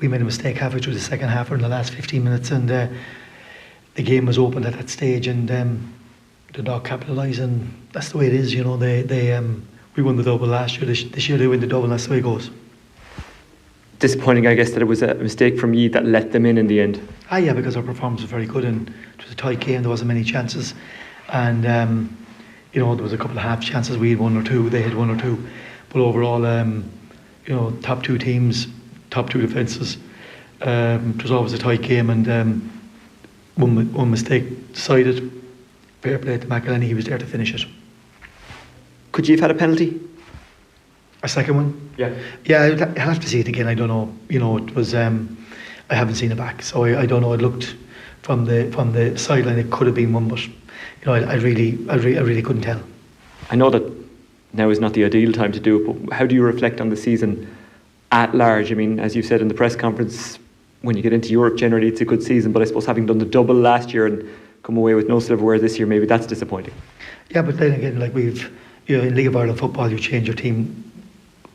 we made a mistake halfway through the second half or in the last 15 minutes, and the game was opened at that stage, and Dundalk capitalised, and that's the way it is. You know, we won the double last year. This year they win the double. That's the way it goes. Disappointing, I guess, that it was a mistake from you that let them in the end. Yeah, because our performance was very good and it was a tight game. There wasn't many chances, and you know, there was a couple of half chances. We had one or two. They had one or two, but overall, you know, top two teams, top two defences. It was always a tight game, and one mistake decided. Fair play to McEleney. He was there to finish it. Could you have had a penalty? A second one? Yeah. Yeah, I'll have to see it again. I don't know. You know, it was. I haven't seen it back, so I don't know. It looked from the sideline. It could have been one, but you know, I really couldn't tell. I know that now is not the ideal time to do it, but how do you reflect on the season at large? I mean, as you said in the press conference, when you get into Europe, generally it's a good season. But I suppose having done the double last year and come away with no silverware this year, maybe that's disappointing. Yeah, but then again, like you know, in League of Ireland football, you change your team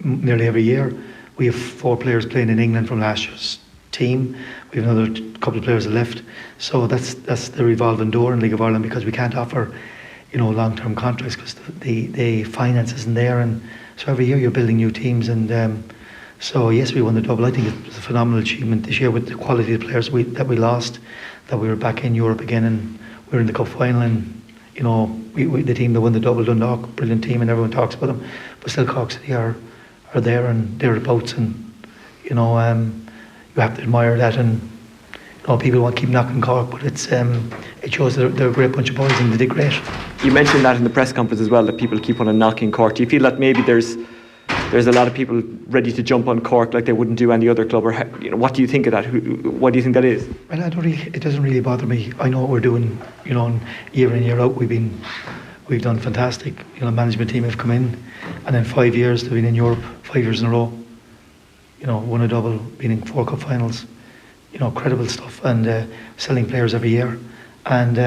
nearly every year. We have 4 players playing in England from last year's team. We have another couple of players left. So that's the revolving door in League of Ireland, because we can't offer, you know, long-term contracts because the finance isn't there. And so every year you're building new teams. And so yes, we won the double. I think it was a phenomenal achievement this year with the quality of the players that we lost, that we were back in Europe again and we were in the cup final. And you know, the team that won the double, Dundalk, brilliant team, and everyone talks about them. But still, Cork City are there and thereabouts, and you know, you have to admire that. And you know, people want to keep knocking Cork, but it shows that they're a great bunch of boys and they did great. You mentioned that in the press conference as well, that people keep on knocking Cork. Do you feel that maybe there's a lot of people ready to jump on Cork like they wouldn't do any other club? Or you know, what do you think of that? What do you think that is? Well, it doesn't really bother me. I know what we're doing. You know, year in year out, we've done fantastic. You know, management team have come in, and in 5 years they've been in Europe 5 years in a row. You know, won a double, been in 4 cup finals. You know, credible stuff, and selling players every year. And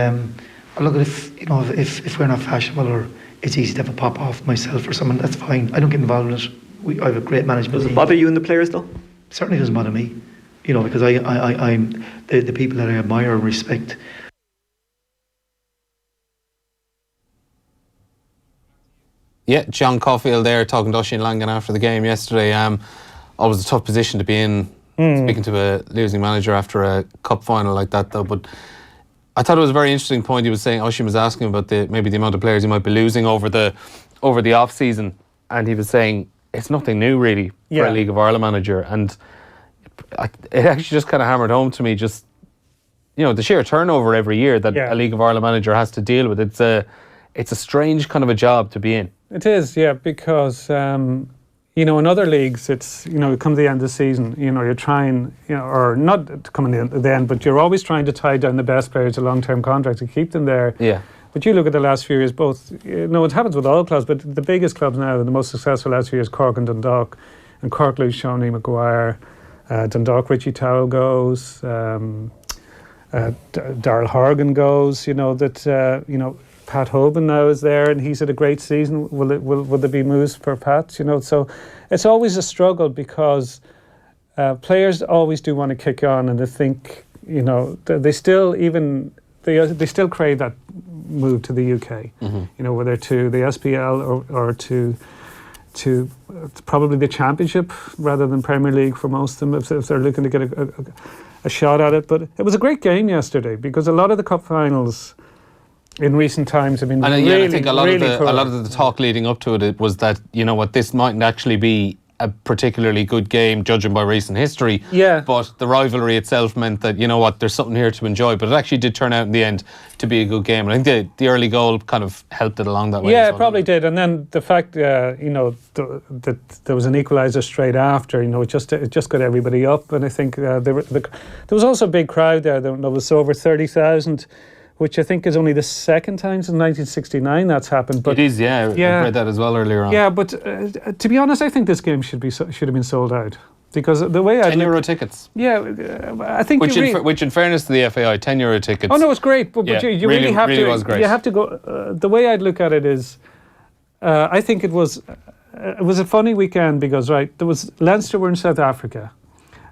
look, if we're not fashionable or it's easy to have a pop off myself or someone, that's fine. I don't get involved in it. I have a great management team. Does it bother you and the players though? Certainly doesn't bother me. You know, because I'm the people that I admire and respect. Yeah, John Caulfield there talking to Oisin Langan after the game yesterday. Always a tough position to be in, speaking to a losing manager after a cup final like that, though. But I thought it was a very interesting point he was saying. Oisin was asking about maybe the amount of players he might be losing over the off season, and he was saying it's nothing new really for a League of Ireland manager. And it actually just kind of hammered home to me, just, you know, the sheer turnover every year that a League of Ireland manager has to deal with. It's a strange kind of a job to be in. It is, yeah, because you know, in other leagues, it's, you know, you come to the end of the season, you know, you're trying, you know, or not coming to the end, but you're always trying to tie down the best players to long-term contracts and keep them there. Yeah. But you look at the last few years, both, you know, it happens with all clubs, but the biggest clubs now, the most successful last few years, Cork and Dundalk. And Cork lose Seanie Maguire, Dundalk, Richie Towell goes, Darryl Horgan goes, you know, that, you know, Pat Hoban now is there and he's had a great season. Will there be moves for Pat? You know, so it's always a struggle because players always do want to kick on, and they think, you know, they still crave that move to the UK. Mm-hmm. You know, whether to the SPL or to probably the Championship rather than Premier League for most of them if they're looking to get a shot at it. But it was a great game yesterday because a lot of the cup finals in recent times have been really, I think a lot of the talk leading up to it was that, you know what, this mightn't actually be a particularly good game judging by recent history. Yeah. But the rivalry itself meant that, you know what, there's something here to enjoy. But it actually did turn out in the end to be a good game. And I think the early goal kind of helped it along that way. Yeah, it probably did. And then the fact, you know, that there was an equaliser straight after, you know, it just got everybody up. And I think there was also a big crowd there. There was over 30,000. Which I think is only the second time since 1969 that's happened. But it is, yeah. I read that as well earlier on. Yeah, but to be honest, I think this game should have been sold out. Because the way I... €10 tickets. Yeah, I think... Which in fairness to the FAI, €10 tickets... Oh, no, it's great. But you really have to... Was great. You have to go... the way I'd look at it is... I think it was a funny weekend because, right, there was... Leinster were in South Africa.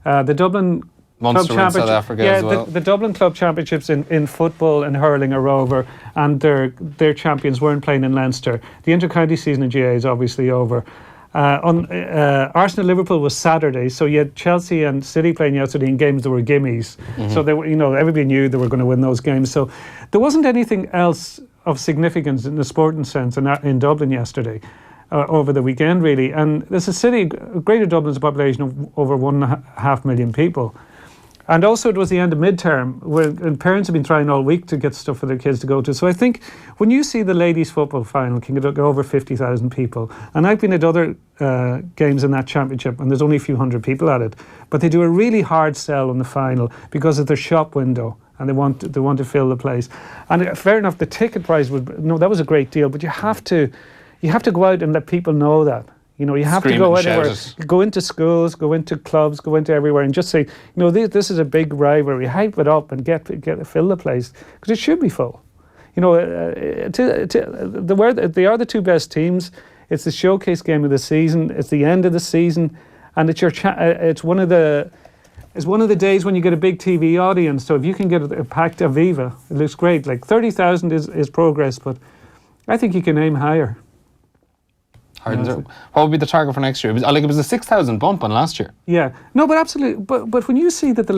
The Dublin... Munster in South Africa as well. The Dublin Club Championships in football and hurling are over, and their champions weren't playing in Leinster. The inter-county season in GAA is obviously over. Arsenal-Liverpool was Saturday, so you had Chelsea and City playing yesterday in games that were gimmies. So they were, everybody knew they were going to win those games. So there wasn't anything else of significance in the sporting sense in Dublin yesterday. Over the weekend, really. And there's a city, Greater Dublin's a population of over 1.5 million people. And also it was the end of midterm, where parents have been trying all week to get stuff for their kids to go to. So I think when you see the ladies' football final can go over 50,000 people, and I've been at other games in that championship, and there's only a few hundred people at it, but they do a really hard sell on the final because of their shop window, and they want to fill the place. And fair enough, the ticket price that was a great deal, but you have to go out and let people know that. You have to go anywhere, go into schools, go into clubs, go into everywhere, and just say, this is a big rivalry. Hype it up and fill the place, because it should be full. They are the two best teams. It's the showcase game of the season. It's the end of the season, and it's one of the days when you get a big TV audience. So if you can get a packed Aviva, it looks great. Like 30,000 is progress, but I think you can aim higher. What would be the target for next year? It was a 6,000 bump on last year. Yeah, no, but absolutely. But when you see that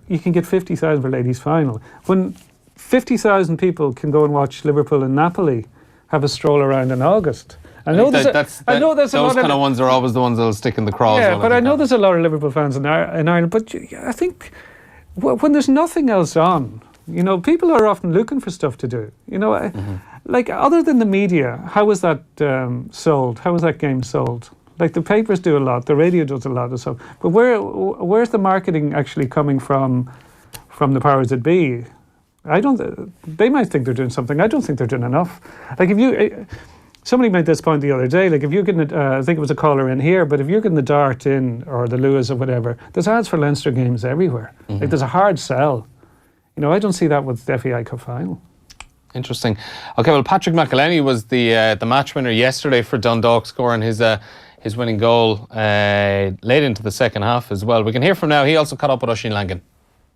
you can get 50,000 for ladies' final, when 50,000 people can go and watch Liverpool and Napoli have a stroll around in August. I know there's a lot of those kind of ones are always the ones that'll stick in the craws. Yeah, but I know there's a lot of Liverpool fans in Ireland. But I think when there's nothing else on, people are often looking for stuff to do. Like, other than the media, how was that sold? How was that game sold? Like, the papers do a lot, the radio does a lot of stuff. But where's the marketing actually coming from the powers that be? They might think they're doing something. I don't think they're doing enough. Like, somebody made this point the other day, like, if you're getting, I think it was a caller in here, but if you're getting the Dart in, or the Lewis or whatever, there's ads for Leinster games everywhere. Like, there's a hard sell. I don't see that with the FAI Cup final. Interesting. Okay, well, Patrick McEleney was the match winner yesterday for Dundalk, scoring his winning goal late into the second half as well. We can hear from now. He also caught up with Oisín Langan.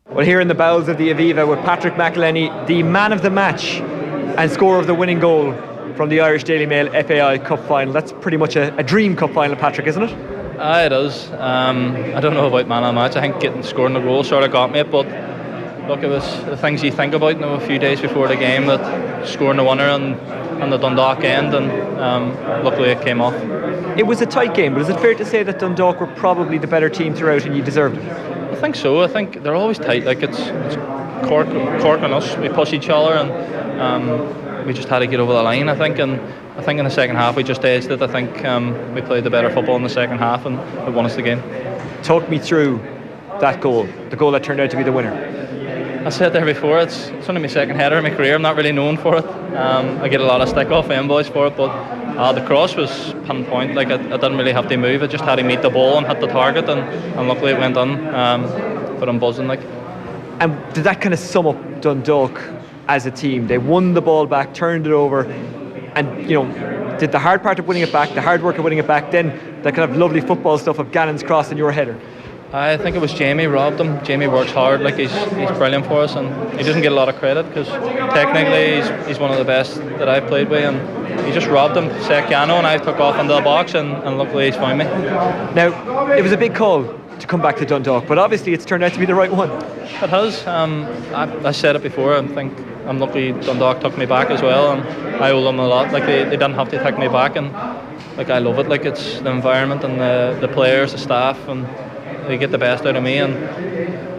Well, here in the bowels of the Aviva with Patrick McEleney, the man of the match and scorer of the winning goal from the Irish Daily Mail FAI Cup final. That's pretty much a dream cup final, Patrick, isn't it? It is. I don't know about man of the match. I think scoring the goal sort of got me, but look, it was the things you think about a few days before the game, that scoring the winner on the Dundalk end, and luckily it came off. It was a tight game, but is it fair to say that Dundalk were probably the better team throughout and you deserved it? I think so. I think they're always tight. Like, it's Cork and us. We push each other, and we just had to get over the line, I think. And I think in the second half we just edged it. I think we played the better football in the second half, and it won us the game. Talk me through that goal, the goal that turned out to be the winner. I said there before, it's only my second header in my career. I'm not really known for it. I get a lot of stick off them boys for it, but the cross was pinpoint. Like, I didn't really have to move. I just had to meet the ball and hit the target, and luckily it went on. But I'm buzzing, like. And did that kind of sum up Dundalk as a team? They won the ball back, turned it over, and did the hard part of winning it back, the hard work of winning it back, then that kind of lovely football stuff of Gannon's cross and your header. I think it was Jamie robbed him. Jamie works hard, like he's brilliant for us, and he doesn't get a lot of credit because technically he's one of the best that I've played with, and he just robbed him, set Gano, and I took off into the box, and luckily he's found me. Now, it was a big call to come back to Dundalk, but obviously it's turned out to be the right one. It has. I said it before, I think I'm lucky Dundalk took me back as well, and I owe them a lot. Like, they didn't have to take me back, and like, I love it. Like, it's the environment and the players, the staff, and they get the best out of me, and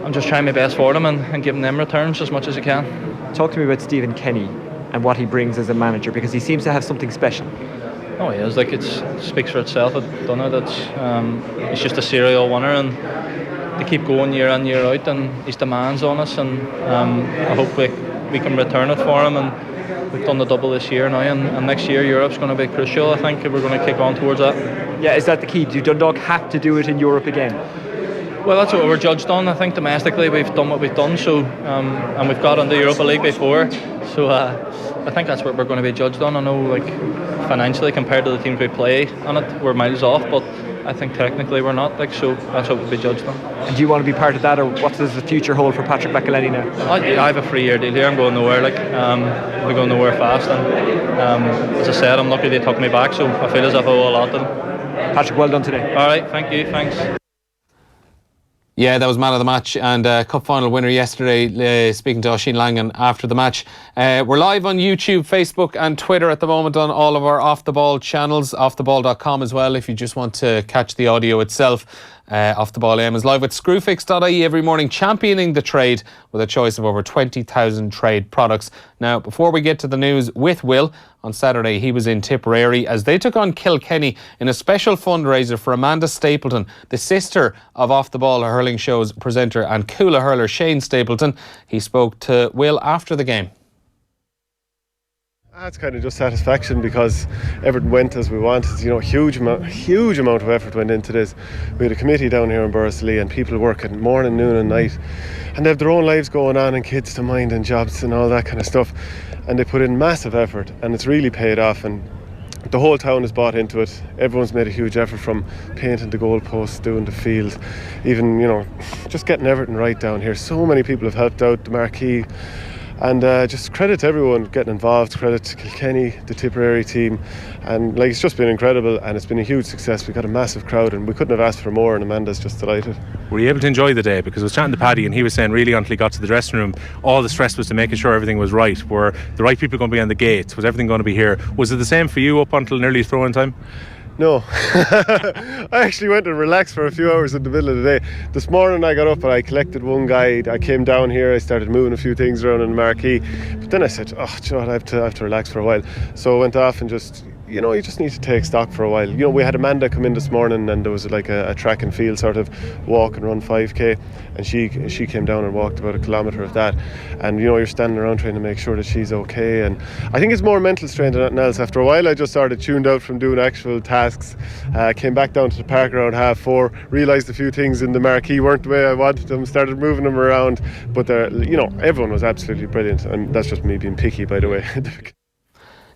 I'm just trying my best for them and giving them returns as much as I can. Talk to me about Stephen Kenny and what he brings as a manager, because he seems to have something special. Oh, he is. Like, it speaks for itself. I've done it. He's just a serial winner, and they keep going year in, year out, and his demands on us, and I hope we can return it for him. And we've done the double this year now, and next year Europe's going to be crucial. I think we're going to kick on towards that. Yeah, is that the key? Do Dundalk have to do it in Europe again? Well, that's what we're judged on. I think domestically we've done what we've done, so and we've got on the Europa League before, so I think that's what we're going to be judged on. I know, like, financially compared to the teams we play on it, we're miles off, but I think technically we're not, like, so that's what we'll be judged on. And do you want to be part of that, or what does the future hold for Patrick McEleney now? I have a 3-year deal here. I'm going nowhere. Like, we're going nowhere fast. And as I said, I'm lucky they took me back, so I feel as if I owe a lot to them. Patrick, well done today. All right, thank you. Thanks. Yeah, that was man of the match and cup final winner yesterday, speaking to Oisín Langan after the match. We're live on YouTube, Facebook and Twitter at the moment on all of our Off The Ball channels, offtheball.com as well if you just want to catch the audio itself. Off The Ball AM is live with Screwfix.ie every morning, championing the trade with a choice of over 20,000 trade products. Now, before we get to the news with Will, on Saturday he was in Tipperary as they took on Kilkenny in a special fundraiser for Amanda Stapleton, the sister of Off The Ball hurling show's presenter and Coola hurler Shane Stapleton. He spoke to Will after the game. It's kind of just satisfaction because everything went as we wanted. You know, huge amount of effort went into this. We had a committee down here in Borrisoleigh and people working morning, noon and night, and they have their own lives going on and kids to mind and jobs and all that kind of stuff, and they put in massive effort and it's really paid off, and the whole town has bought into it. Everyone's made a huge effort, from painting the goalposts, doing the field, even, you know, just getting everything right down here. So many people have helped out, the marquee. And just credit to everyone getting involved, credit to Kilkenny, the Tipperary team, and like, it's just been incredible and it's been a huge success. We got a massive crowd and we couldn't have asked for more, and Amanda's just delighted. Were you able to enjoy the day? Because I was chatting to Paddy and he was saying really until he got to the dressing room, all the stress was to making sure everything was right. Were the right people going to be on the gates? Was everything going to be here? Was it the same for you up until nearly throw-in time? No. I actually went and relaxed for a few hours in the middle of the day. This morning I got up and I collected one guide. I came down here, I started moving a few things around in the marquee. But then I said, oh, do you know what, I have to relax for a while. So I went off and just, you know, you just need to take stock for a while. You know, we had Amanda come in this morning and there was like a track and field sort of walk and run 5k, and she came down and walked about a kilometre of that. And you know, you're standing around trying to make sure that she's okay, and I think it's more mental strain than anything else. After a while I just sort of tuned out from doing actual tasks, came back down to the park around 4:30, realised a few things in the marquee weren't the way I wanted them, started moving them around, but you know, everyone was absolutely brilliant, and that's just me being picky, by the way.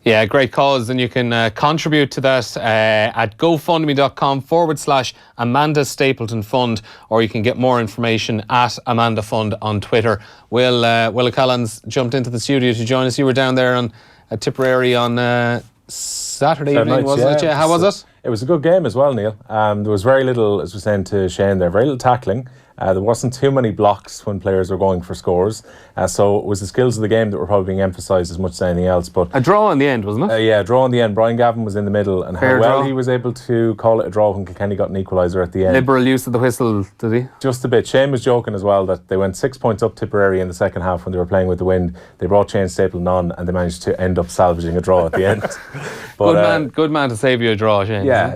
Yeah, great cause, and you can contribute to that at gofundme.com/Amanda Stapleton Fund, or you can get more information at Amanda Fund on Twitter. Will Collins jumped into the studio to join us. You were down there at Tipperary on Saturday evening, wasn't it? Yeah, how was it? It was a good game as well, Neil. There was very little, as we were saying to Shane there, very little tackling. There wasn't too many blocks when players were going for scores. So it was the skills of the game that were probably being emphasised as much as anything else. But a draw in the end, wasn't it? Yeah, a draw in the end. Brian Gavin was in the middle, and Fair how well draw. he was able to call it a draw when Kilkenny got an equaliser at the end. Liberal use of the whistle, did he? Just a bit. Shane was joking as well that they went 6 points up Tipperary in the second half when they were playing with the wind. They brought Shane Stapleton on and they managed to end up salvaging a draw at the end. But, good man to save you a draw, Shane. Yeah,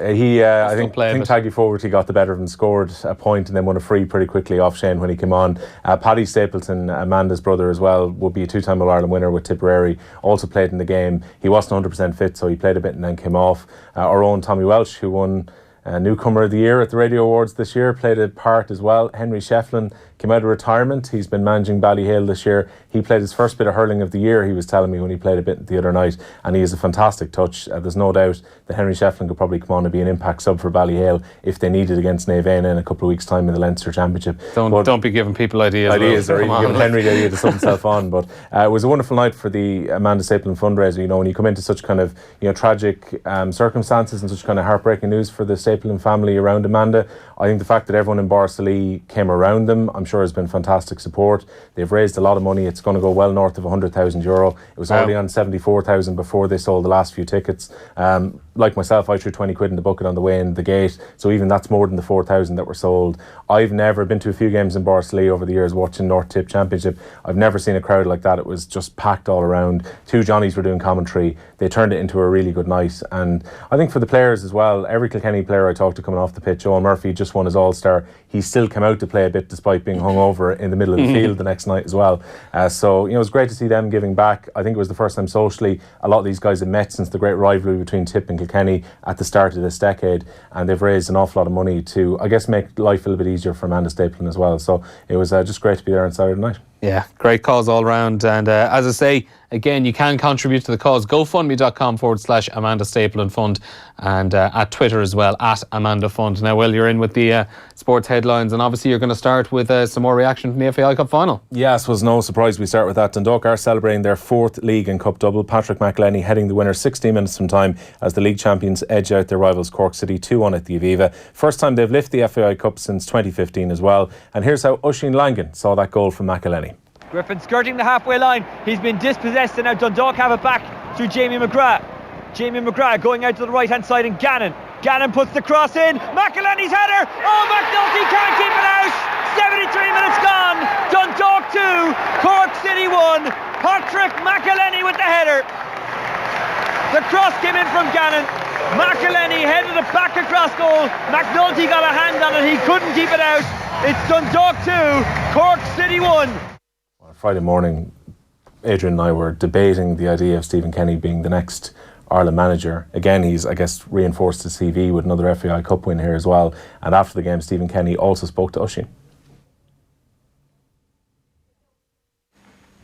I think Taggy Fogarty got the better of him, scored a point and then won a free pretty quickly off Shane when he came on. Paddy Stapleton, Amanda's brother as well, would be a two-time All-Ireland winner with Tipperary, also played in the game. He wasn't 100% fit, so he played a bit and then came off. Our own Tommy Welsh, who won Newcomer of the Year at the Radio Awards this year, played a part as well. Henry Shefflin came out of retirement. He's been managing Ballyhale this year. He played his first bit of hurling of the year, he was telling me when he played a bit the other night, and he is a fantastic touch. There's no doubt that Henry Shefflin could probably come on and be an impact sub for Ballyhale if they need it against Naivana in a couple of weeks' time in the Leinster Championship. Don't be giving people ideas. Or even giving Henry the idea to sub himself on. But it was a wonderful night for the Amanda Stapleton fundraiser. You know, when you come into such kind of tragic circumstances and such kind of heartbreaking news for the Stapleton family around Amanda, I think the fact that everyone in Borrisoleigh came around them, I'm sure has been fantastic support. They've raised a lot of money. It's going to go well north of €100,000. It was already on 74,000 before they sold the last few tickets. Like myself, I threw 20 quid in the bucket on the way in the gate, so even that's more than the 4,000 that were sold. I've never been to a few games in Borrisoleigh over the years watching North Tip Championship. I've never seen a crowd like that. It was just packed all around. Two Johnnies were doing commentary. They turned it into a really good night, and I think for the players as well, every Kilkenny player I talked to coming off the pitch, Owen Murphy just won his All-Star. He still came out to play a bit despite being hungover in the middle of the field the next night as well. So it was great to see them giving back. I think it was the first time socially a lot of these guys had met since the great rivalry between Tip and Kilkenny at the start of this decade, and they've raised an awful lot of money to, I guess, make life a little bit easier for Amanda Stapleton as well. So it was just great to be there on Saturday night. Yeah, great cause all round, and as I say, Again, you can contribute to the cause. GoFundMe.com/Amanda Stapleton Fund, and at Twitter as well, @AmandaFund. Now, Will, you're in with the sports headlines, and obviously you're going to start with some more reaction from the FAI Cup final. Yes, it was no surprise we start with that. Dundalk are celebrating their 4th league and cup double. Patrick McEleney heading the winner 16 minutes from time as the league champions edge out their rivals Cork City 2-1 at the Aviva. First time they've lifted the FAI Cup since 2015 as well. And here's how Oisín Langan saw that goal from McEleney. Griffin skirting the halfway line. He's been dispossessed, and now Dundalk have it back through Jamie McGrath. Jamie McGrath going out to the right hand side, and Gannon puts the cross in. McEleney's header. Oh, McNulty can't keep it out. 73 minutes gone. Dundalk 2, Cork City 1. Patrick McEleney with the header. The cross came in from Gannon. McEleney headed it back across goal. McNulty got a hand on it. He couldn't keep it out. It's Dundalk 2, Cork City 1. Friday morning, Adrian and I were debating the idea of Stephen Kenny being the next Ireland manager. Again, he's, I guess, reinforced his CV with another FAI Cup win here as well. And after the game, Stephen Kenny also spoke to Oisín.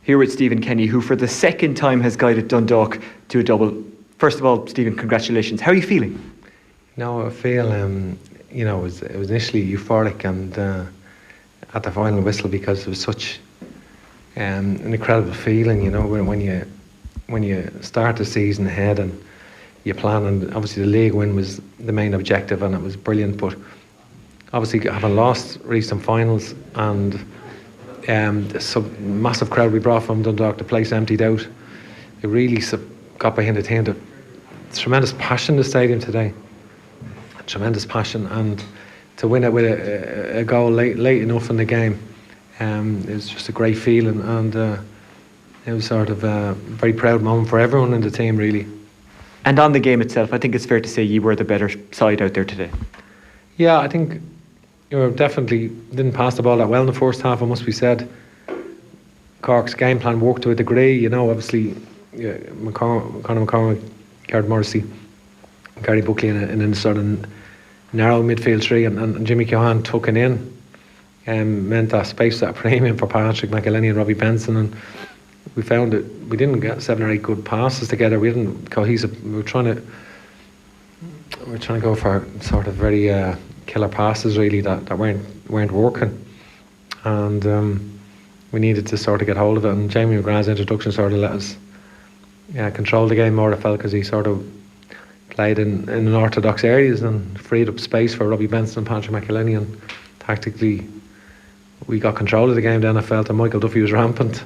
Here with Stephen Kenny, who for the second time has guided Dundalk to a double. First of all, Stephen, congratulations. How are you feeling? No, I feel, it was initially euphoric and at the final whistle, because it was such an incredible feeling, when you start the season ahead and you plan, and obviously the league win was the main objective and it was brilliant, but obviously having lost recent finals and some massive crowd we brought from Dundalk, the place emptied out, it really got behind the team. Tremendous passion in the stadium today, tremendous passion, and to win it with a goal late enough in the game, it was just a great feeling, and it was sort of a very proud moment for everyone in the team, really. And on the game itself, I think it's fair to say you were the better side out there today. Yeah, I think definitely didn't pass the ball that well in the first half, it must be said. Cork's game plan worked to a degree, obviously Conor McCormack, Gareth Morrissey, Gary Buckley in a sort of narrow midfield three, and Jimmy Keohane tucking in meant that space, that premium for Patrick McEleney and Robbie Benson, and we found that we didn't get 7 or 8 good passes together. We didn't cohesive. We were trying to go for sort of very killer passes, really, that weren't working, and we needed to sort of get hold of it. And Jamie McGrath's introduction sort of let us control the game more, I felt, because he sort of played in unorthodox areas and freed up space for Robbie Benson and Patrick McEleney, and tactically we got control of the game then, I felt, and Michael Duffy was rampant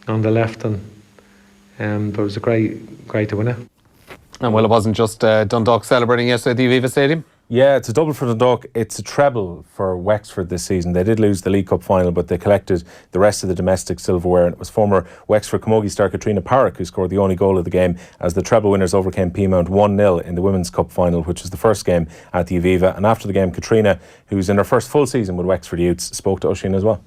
on the left, and but it was a great to win it. And well, it wasn't just Dundalk celebrating yesterday at the Aviva Stadium. Yeah, it's a double for Dundalk. It's a treble for Wexford this season. They did lose the League Cup final, but they collected the rest of the domestic silverware. And it was former Wexford Camogie star Katrina Parrick who scored the only goal of the game as the treble winners overcame Peamount 1-0 in the Women's Cup final, which was the first game at the Aviva. And after the game, Katrina, who's in her first full season with Wexford Youths, spoke to Oisín as well.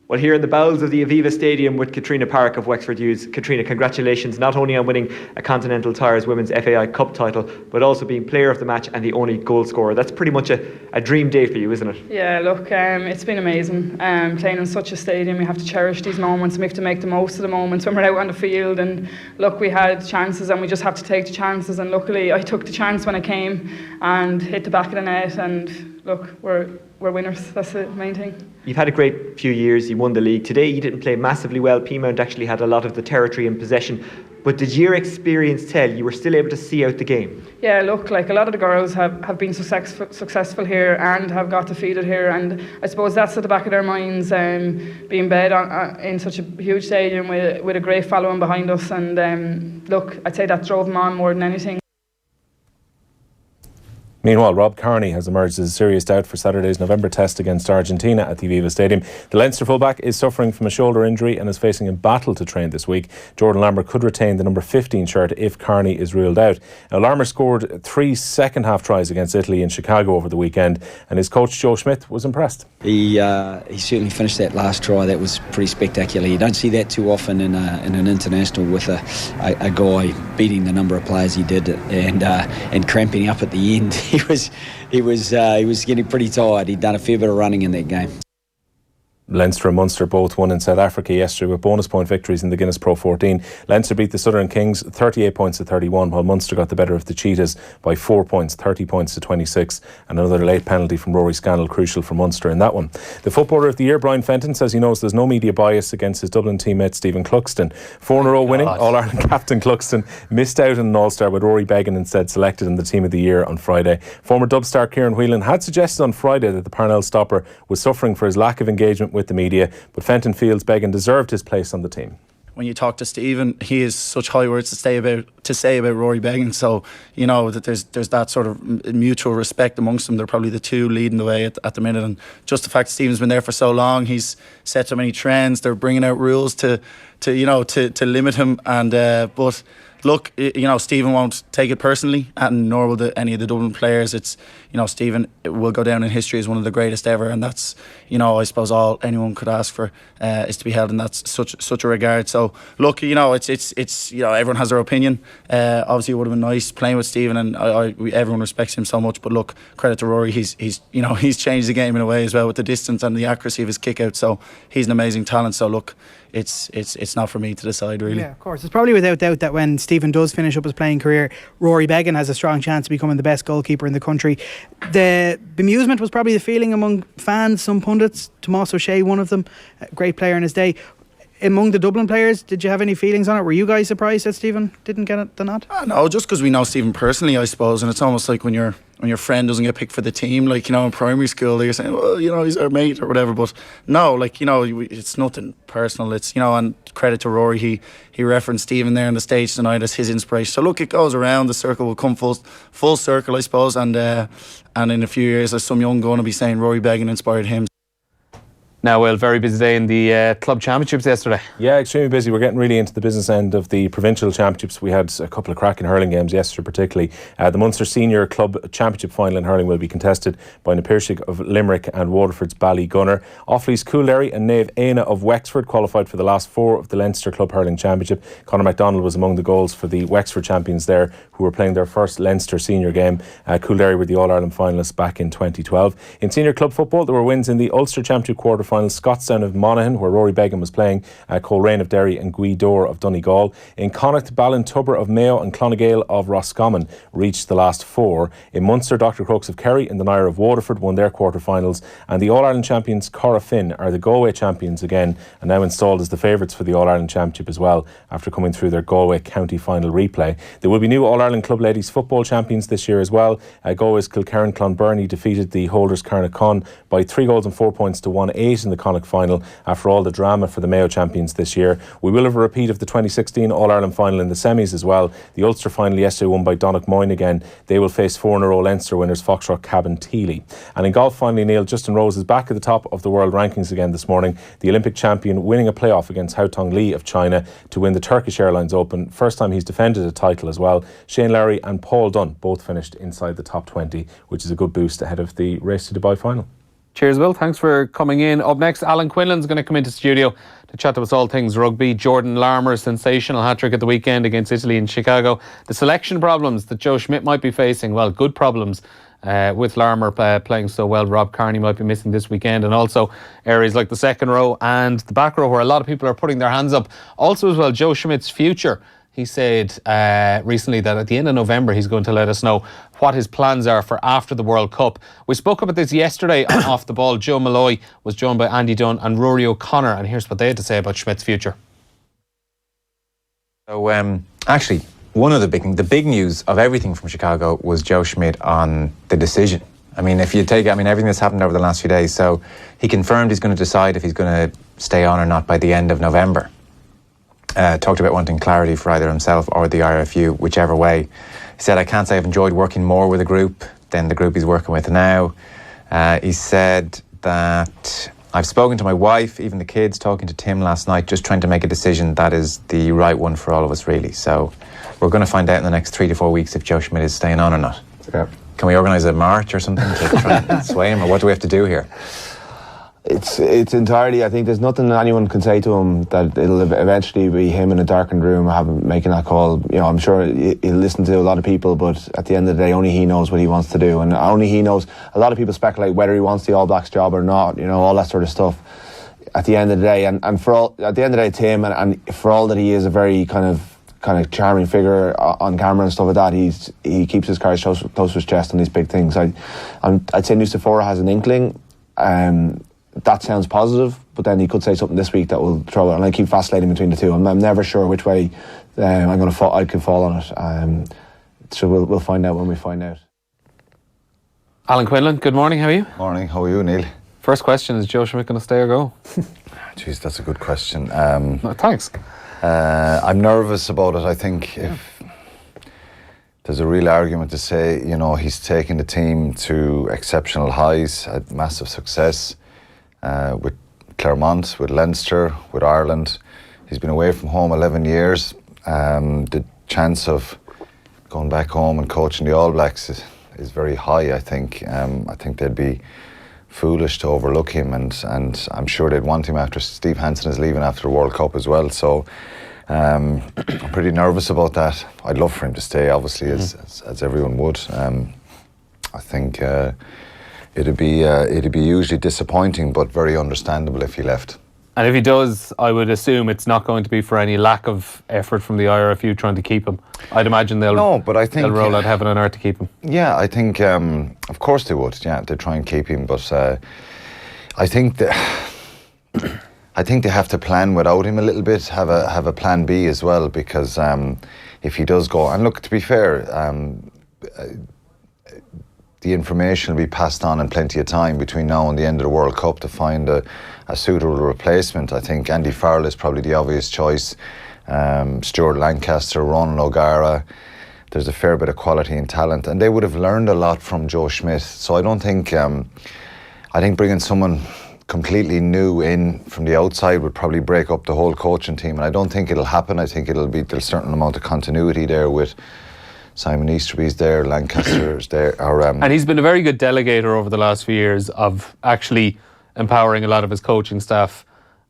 Well, here in the bowels of the Aviva Stadium with Katrina Parrick of Wexford Youths. Katrina, congratulations not only on winning a Continental Tires Women's FAI Cup title, but also being player of the match and the only goal scorer. That's pretty much a dream day for you, isn't it? Yeah, look, it's been amazing. Playing in such a stadium, we have to cherish these moments, and we have to make the most of the moments when we're out on the field. And look, we had chances and we just have to take the chances, and luckily I took the chance when it came and hit the back of the net, and look, we're winners. That's the main thing. You've had a great few years. You won the league. Today you didn't play massively well. Peamount actually had a lot of the territory in possession. But did your experience tell you were still able to see out the game? Yeah, look, like a lot of the girls have been successful here and have got defeated here, and I suppose that's at the back of their minds, being bed in such a huge stadium with a great following behind us, and look, I'd say that drove them on more than anything. Meanwhile, Rob Kearney has emerged as a serious doubt for Saturday's November test against Argentina at the Aviva Stadium. The Leinster fullback is suffering from a shoulder injury and is facing a battle to train this week. Jordan Larmour could retain the number 15 shirt if Kearney is ruled out. Now, Larmour scored 3 second-half tries against Italy in Chicago over the weekend, and his coach Joe Schmidt was impressed. He certainly finished that last try. That was pretty spectacular. You don't see that too often in an international with a guy beating the number of players he did and cramping up at the end. He was getting pretty tired. He'd done a fair bit of running in that game. Leinster and Munster both won in South Africa yesterday with bonus point victories in the Guinness Pro 14. Leinster beat the Southern Kings 38 points to 31, while Munster got the better of the Cheetahs by 4 points, 30 points to 26. And another late penalty from Rory Scannell, crucial for Munster in that one. The Footballer of the Year, Brian Fenton, says he knows there's no media bias against his Dublin teammate Stephen Cluxton. 4 in a row winning, All-Ireland captain Cluxton missed out on an All-Star, with Rory Beggan instead selected in the Team of the Year on Friday. Former Dub star Kieran Whelan had suggested on Friday that the Parnell stopper was suffering for his lack of engagement with the media, but Fenton feels Beggan deserved his place on the team. When you talk to Stephen, he has such high words to say about Rory Beggan. So you know that there's that sort of mutual respect amongst them. They're probably the two leading the way at the minute. And just the fact that Stephen's been there for so long, he's set so many trends. They're bringing out rules to limit him. And but look, Stephen won't take it personally, and nor will any of the Dublin players. It's Stephen will go down in history as one of the greatest ever, and that's I suppose all anyone could ask for is to be held in that such a regard. So look, it's everyone has their opinion. Obviously, it would have been nice playing with Stephen, and everyone respects him so much. But look, credit to Rory, he's changed the game in a way as well with the distance and the accuracy of his kick out. So he's an amazing talent. So look, it's not for me to decide really. Yeah, of course. It's probably without doubt that when Stephen does finish up his playing career, Rory Beggan has a strong chance of becoming the best goalkeeper in the country. The bemusement was probably the feeling among fans, some pundits. Tomás O'Shea, one of them, a great player in his day. Among the Dublin players, did you have any feelings on it? Were you guys surprised that Stephen didn't get the nod? No, just because we know Stephen personally, I suppose, and it's almost like when your friend doesn't get picked for the team, like in primary school, they're saying, well, he's our mate or whatever. But no, it's nothing personal. It's and credit to Rory, he referenced Stephen there on the stage tonight as his inspiration. So look, it goes around. The circle will come full circle, I suppose, and in a few years, there's some young going to be saying Rory Beggan inspired him. Now, well, very busy day in the club championships yesterday. Yeah, extremely busy. We're getting really into the business end of the provincial championships. We had a couple of cracking hurling games yesterday, particularly. The Munster Senior Club Championship final in hurling will be contested by Napirshig of Limerick and Waterford's Ballygunner. Offaly's Coolderry and Naomh Éanna of Wexford qualified for the last 4 of the Leinster Club Hurling Championship. Conor MacDonald was among the goals for the Wexford champions there, who were playing their first Leinster senior game. Coolderry were the All-Ireland finalists back in 2012. In senior club football, there were wins in the Ulster Championship quarter-final. Scottstown of Monaghan, where Rory Beggan was playing, Coleraine of Derry and Gweedore of Donegal. In Connacht, Ballintubber of Mayo and Clonagale of Roscommon reached the last 4. In Munster, Dr. Crokes of Kerry and the Nair of Waterford won their quarter-finals. And the All-Ireland champions Corofin are the Galway champions again, and now installed as the favourites for the All-Ireland Championship as well, after coming through their Galway county final replay. There will be new All-Ireland Club Ladies football champions this year as well. Galway's Kilkerran Clonburney defeated the holders Carnacon by 3 goals and 4 points to 1-8 in the Connacht final, after all the drama for the Mayo champions this year. We will have a repeat of the 2016 All-Ireland final in the semis as well. The Ulster final yesterday won by Donegal again. They will face 4 in a row Leinster winners Foxrock, Cabin, Teely. And in golf, finally, Neil, Justin Rose is back at the top of the world rankings again this morning. The Olympic champion winning a playoff against Haotong Li of China to win the Turkish Airlines Open. First time he's defended a title as well. Shane Lowry and Paul Dunn both finished inside the top 20, which is a good boost ahead of the Race to Dubai final. Cheers, Will. Thanks for coming in. Up next, Alan Quinlan's going to come into studio to chat to us all things rugby. Jordan Larmour, sensational hat-trick at the weekend against Italy in Chicago. The selection problems that Joe Schmidt might be facing, well, good problems with Larmour playing so well. Rob Kearney might be missing this weekend, and also areas like the second row and the back row where a lot of people are putting their hands up. Also as well, Joe Schmidt's future. He said recently that at the end of November he's going to let us know what his plans are for after the World Cup. We spoke about this yesterday on Off the Ball. Joe Malloy was joined by Andy Dunn and Rory O'Connor, and here's what they had to say about Schmidt's future. So actually, one of the big news of everything from Chicago was Joe Schmidt on the decision. I mean, if you take, everything that's happened over the last few days. So he confirmed he's going to decide if he's going to stay on or not by the end of November. Talked about wanting clarity for either himself or the RFU, whichever way. He said, I can't say I've enjoyed working more with a group than the group he's working with now. He said that I've spoken to my wife, even the kids, talking to Tim last night, just trying to make a decision that is the right one for all of us, really. So we're going to find out in the next 3 to 4 weeks if Joe Schmidt is staying on or not. Yeah. Can we organise a march or something to try and sway him, or what do we have to do here? It's entirely, I think there's nothing anyone can say to him that it'll eventually be him in a darkened room making that call. I'm sure he'll listen to a lot of people, but at the end of the day, only he knows what he wants to do, and only he knows. A lot of people speculate whether he wants the All Blacks job or not, all that sort of stuff. at the end of the day, and at the end of the day, Tim, and for all that he is a very kind of charming figure on camera and stuff like that, he keeps his cards close to his chest on these big things. I'd say Nucifora has an inkling. That sounds positive, but then he could say something this week that will throw it, and I keep vacillating between the two. I'm never sure which way I could fall on it. So we'll find out when we find out. Alan Quinlan, good morning, how are you? Morning, how are you, Neil? First question, is Joe Schmidt going to stay or go? Jeez, that's a good question. No, thanks. I'm nervous about it. I think if there's a real argument to say, he's taken the team to exceptional highs, had massive success with Clermont, with Leinster, with Ireland. He's been away from home 11 years. The chance of going back home and coaching the All Blacks is very high, I think. I think they'd be foolish to overlook him, and I'm sure they'd want him after Steve Hansen is leaving after the World Cup as well. So I'm pretty nervous about that. I'd love for him to stay, obviously, as everyone would. I think it'd be hugely disappointing, but very understandable if he left. And if he does, I would assume it's not going to be for any lack of effort from the IRFU trying to keep him. I'd imagine they'll roll out heaven and earth to keep him. Yeah, I think, of course they would. Yeah, they try and keep him, but I think they have to plan without him a little bit. Have a plan B as well, because if he does go, and look, to be fair, the information will be passed on in plenty of time between now and the end of the World Cup to find a suitable replacement. I think Andy Farrell is probably the obvious choice. Stuart Lancaster, Ronan O'Gara. There's a fair bit of quality and talent, and they would have learned a lot from Joe Schmidt. So I don't think. I think bringing someone completely new in from the outside would probably break up the whole coaching team, and I don't think it'll happen. I think there's a certain amount of continuity there with Simon Easterby's there, Lancaster's there. And he's been a very good delegator over the last few years of actually empowering a lot of his coaching staff.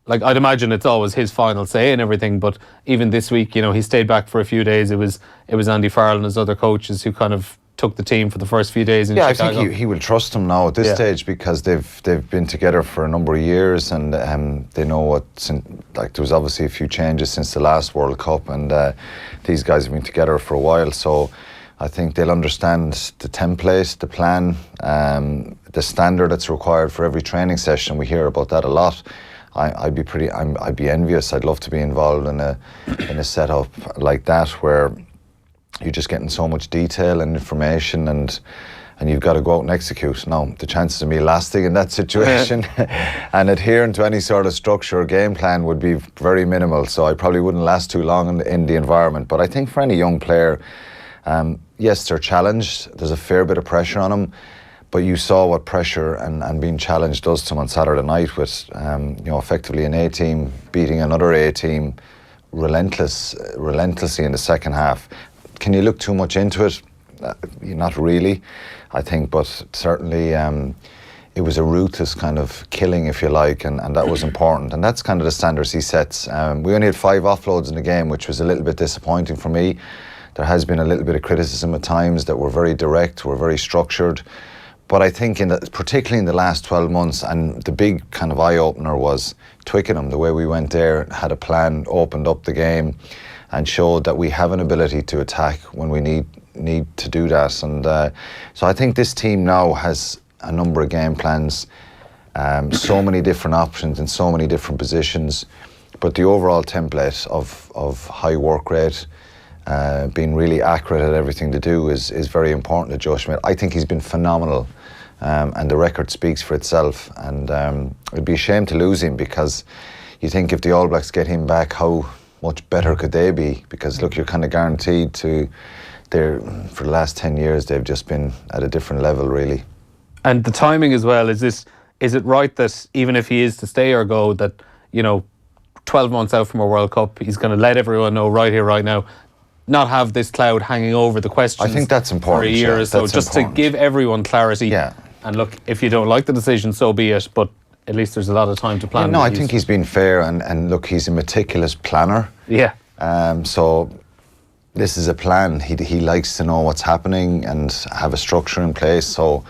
Like, I'd imagine it's always his final say and everything, but even this week, he stayed back for a few days. It was Andy Farrell and his other coaches who kind of took the team for the first few days in Chicago. I think he will trust them now at this stage, because they've been together for a number of years, and they know there was obviously a few changes since the last World Cup, and these guys have been together for a while, so I think they'll understand the template, the plan, the standard that's required for every training session. We hear about that a lot. I'd be envious. I'd love to be involved in a setup like that, where you're just getting so much detail and information, and you've got to go out and execute. Now, the chances of me lasting in that situation and adhering to any sort of structure or game plan would be very minimal, so I probably wouldn't last too long in the environment. But I think for any young player, yes, they're challenged. There's a fair bit of pressure on them, but you saw what pressure and being challenged does to them on Saturday night with, effectively an A team beating another A team relentlessly in the second half. Can you look too much into it? Not really, I think, but certainly it was a ruthless kind of killing, if you like, and that was important. And that's kind of the standards he sets. We only had 5 offloads in the game, which was a little bit disappointing for me. There has been a little bit of criticism at times that we're very direct, we're very structured. But I think particularly in the last 12 months, and the big kind of eye-opener was Twickenham, the way we went there, had a plan, opened up the game, and showed that we have an ability to attack when we need to do that. And so I think this team now has a number of game plans, so many different options in so many different positions, but the overall template of high work rate, being really accurate at everything to do is very important to Joe Schmidt. I think he's been phenomenal, and the record speaks for itself, and it'd be a shame to lose him, because you think if the All Blacks get him back, how much better could they be? Because look, you're kind of guaranteed to, for the last 10 years they've just been at a different level, really. And the timing as well, is it right that even if he is to stay or go, that 12 months out from a World Cup, he's going to let everyone know right here, right now, not have this cloud hanging over the questions? I think that's important for a year or so, just to give everyone clarity. Yeah. And look, if you don't like the decision, so be it, but at least there's a lot of time to plan. No, I think he's been fair, and look, he's a meticulous planner. Yeah. So this is a plan. He likes to know what's happening and have a structure in place. So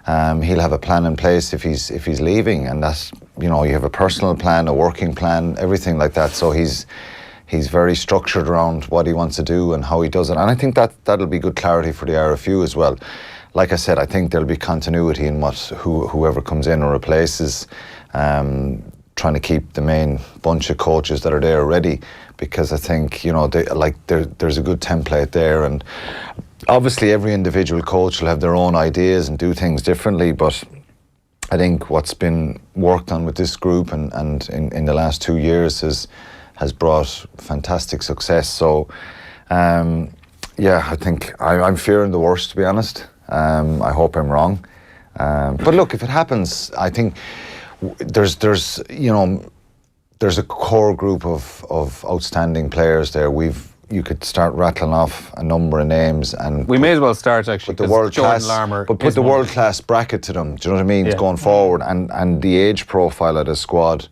he'll have a plan in place if he's leaving, and you have a personal plan, a working plan, everything like that. So he's very structured around what he wants to do and how he does it. And I think that'll be good clarity for the RFU as well. Like I said, I think there'll be continuity in whoever comes in or replaces, trying to keep the main bunch of coaches that are there ready, because I think, there's a good template there, and obviously every individual coach will have their own ideas and do things differently, but I think what's been worked on with this group and in the last 2 years has brought fantastic success. So, I think I'm fearing the worst, to be honest. I hope I'm wrong. But look, if it happens, I think there's a core group of outstanding players there. You could start rattling off a number of names, and we may as well start actually. Put the world Jordan class, Larmour, but put the world class bracket to them. Do you know what I mean? Yeah. Going forward, and the age profile of the squad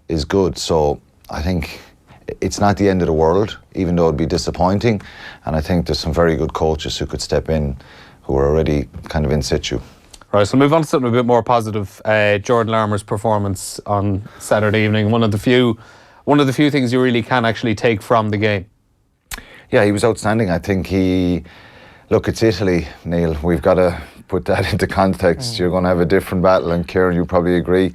is good. So I think it's not the end of the world, even though it'd be disappointing. And I think there's some very good coaches who could step in, who are already kind of in situ. Right, so move on to something a bit more positive. Jordan Larmour's performance on Saturday evening, one of the few things you really can actually take from the game. Yeah, he was outstanding. I think it's Italy, Neil. We've got to put that into context. You're going to have a different battle, and Kieran, you probably agree.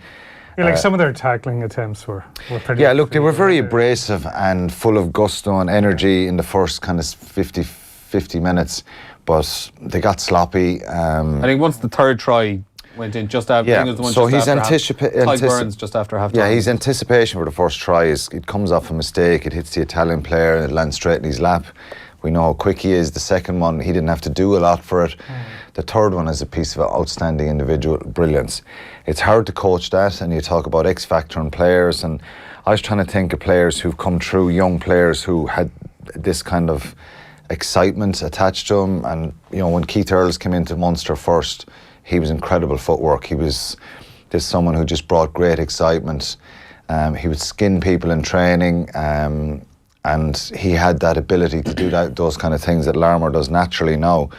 Yeah, some of their tackling attempts were pretty... Yeah, look, they were very abrasive and full of gusto and energy in the first kind of 50 minutes, but they got sloppy. I think once the third try went in just after... Yeah, so he's Burns just after half time. Yeah, his anticipation for the first try it comes off a mistake, it hits the Italian player and it lands straight in his lap. We know how quick he is. The second one, he didn't have to do a lot for it. The third one is a piece of outstanding individual brilliance. It's hard to coach that, and you talk about X factor and players, and I was trying to think of players who've come through, young players who had this kind of excitement attached to them. And when Keith Earls came into Munster first, he was incredible footwork. He was just someone who just brought great excitement. He would skin people in training, and he had that ability to do those kind of things that Larmour does naturally now.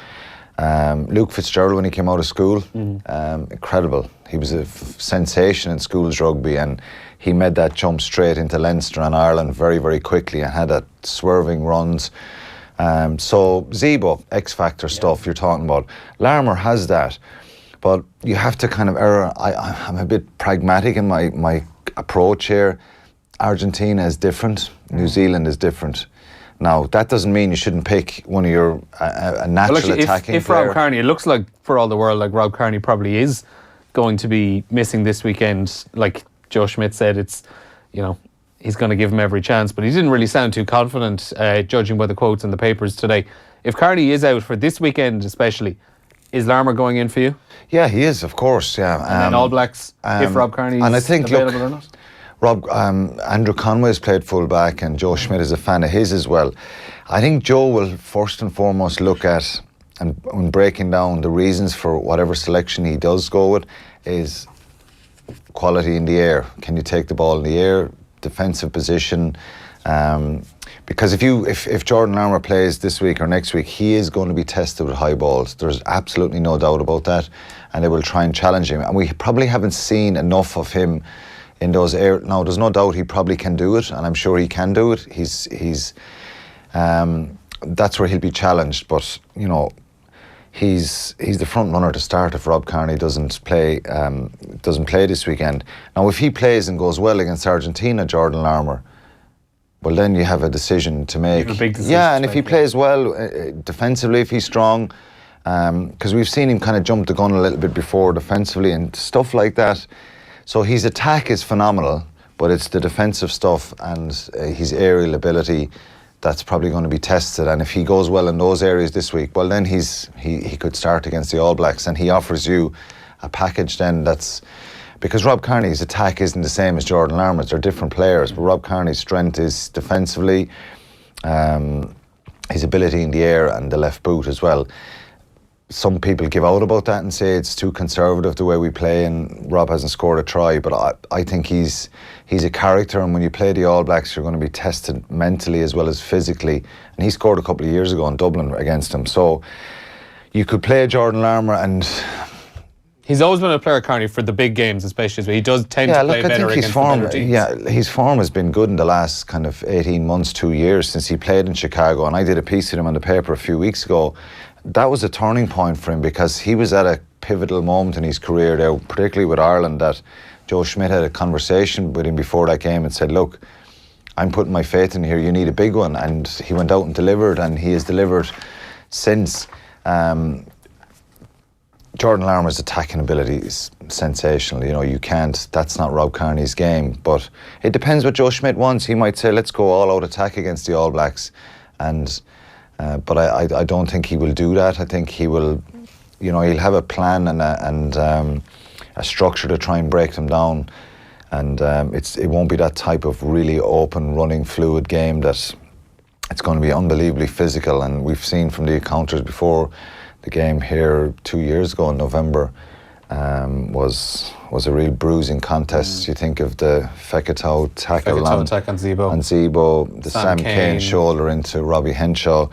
Luke Fitzgerald, when he came out of school, incredible. He was a sensation in schools rugby, and he made that jump straight into Leinster and Ireland very, very quickly and had that swerving runs. So Zebo, X-Factor stuff you're talking about. Larmour has that, but you have to kind of err. I'm a bit pragmatic in my approach here. Argentina is different. New Zealand is different. Now, that doesn't mean you shouldn't pick one of your a natural attacking if player. Rob Kearney, it looks like for all the world like Rob Kearney probably is going to be missing this weekend. Like Joe Schmidt said, it's he's going to give him every chance, but he didn't really sound too confident, judging by the quotes in the papers today. If Kearney is out for this weekend especially, is Larmour going in for you? Yeah, he is, of course, yeah. And then All Blacks, if Rob Kearney is available or not? Andrew Conway's played full back, and Joe Schmidt is a fan of his as well. I think Joe will first and foremost look at, and when breaking down the reasons for whatever selection he does go with, is quality in the air. Can you take the ball in the air? Defensive position. Because if Jordan Larmour plays this week or next week, he is going to be tested with high balls. There's absolutely no doubt about that, and they will try and challenge him. And we probably haven't seen enough of him in those areas. Now, there's no doubt he probably can do it, and I'm sure he can do it. That's where he'll be challenged. But he's the front runner to start if Rob Kearney doesn't play this weekend. Now, if he plays and goes well against Argentina, Jordan Larmour, well, then you have a decision to make. A big decision. Yeah, and if he plays well defensively, if he's strong, because we've seen him kind of jump the gun a little bit before defensively and stuff like that. So his attack is phenomenal, but it's the defensive stuff and his aerial ability that's probably going to be tested. And if he goes well in those areas this week, well, then he could start against the All Blacks, and he offers you a package then that's... Because Rob Kearney's attack isn't the same as Jordan Larmour's. They're different players, but Rob Kearney's strength is defensively, his ability in the air and the left boot as well. Some people give out about that and say it's too conservative the way we play, and Rob hasn't scored a try, but I think he's a character, and when you play the All Blacks you're going to be tested mentally as well as physically, and he scored a couple of years ago in Dublin against them. So you could play Jordan Larmour, and He's always been a player, Carney, for the big games, especially. So he does tend to play better against the better teams. Yeah, his form has been good in the last kind of 18 months, 2 years since he played in Chicago. And I did a piece of him on the paper a few weeks ago. That was a turning point for him because he was at a pivotal moment in his career there, particularly with Ireland, that Joe Schmidt had a conversation with him before that game and said, look, I'm putting my faith in here, you need a big one. And he went out and delivered, and he has delivered since. Jordan Larmour's attacking ability is sensational. You know, you can't, that's not Rob Kearney's game. But it depends what Joe Schmidt wants. He might say, let's go all out attack against the All Blacks. And but I don't think he will do that. I think he will, you know, he'll have a plan and a structure to try and break them down. And it won't be that type of really open, running, fluid game that it's going to be unbelievably physical. And we've seen from the encounters before, the game here 2 years ago in November was a real bruising contest. You think of the Fekitow tackle on Zebo, the Sam Cane shoulder into Robbie Henshaw.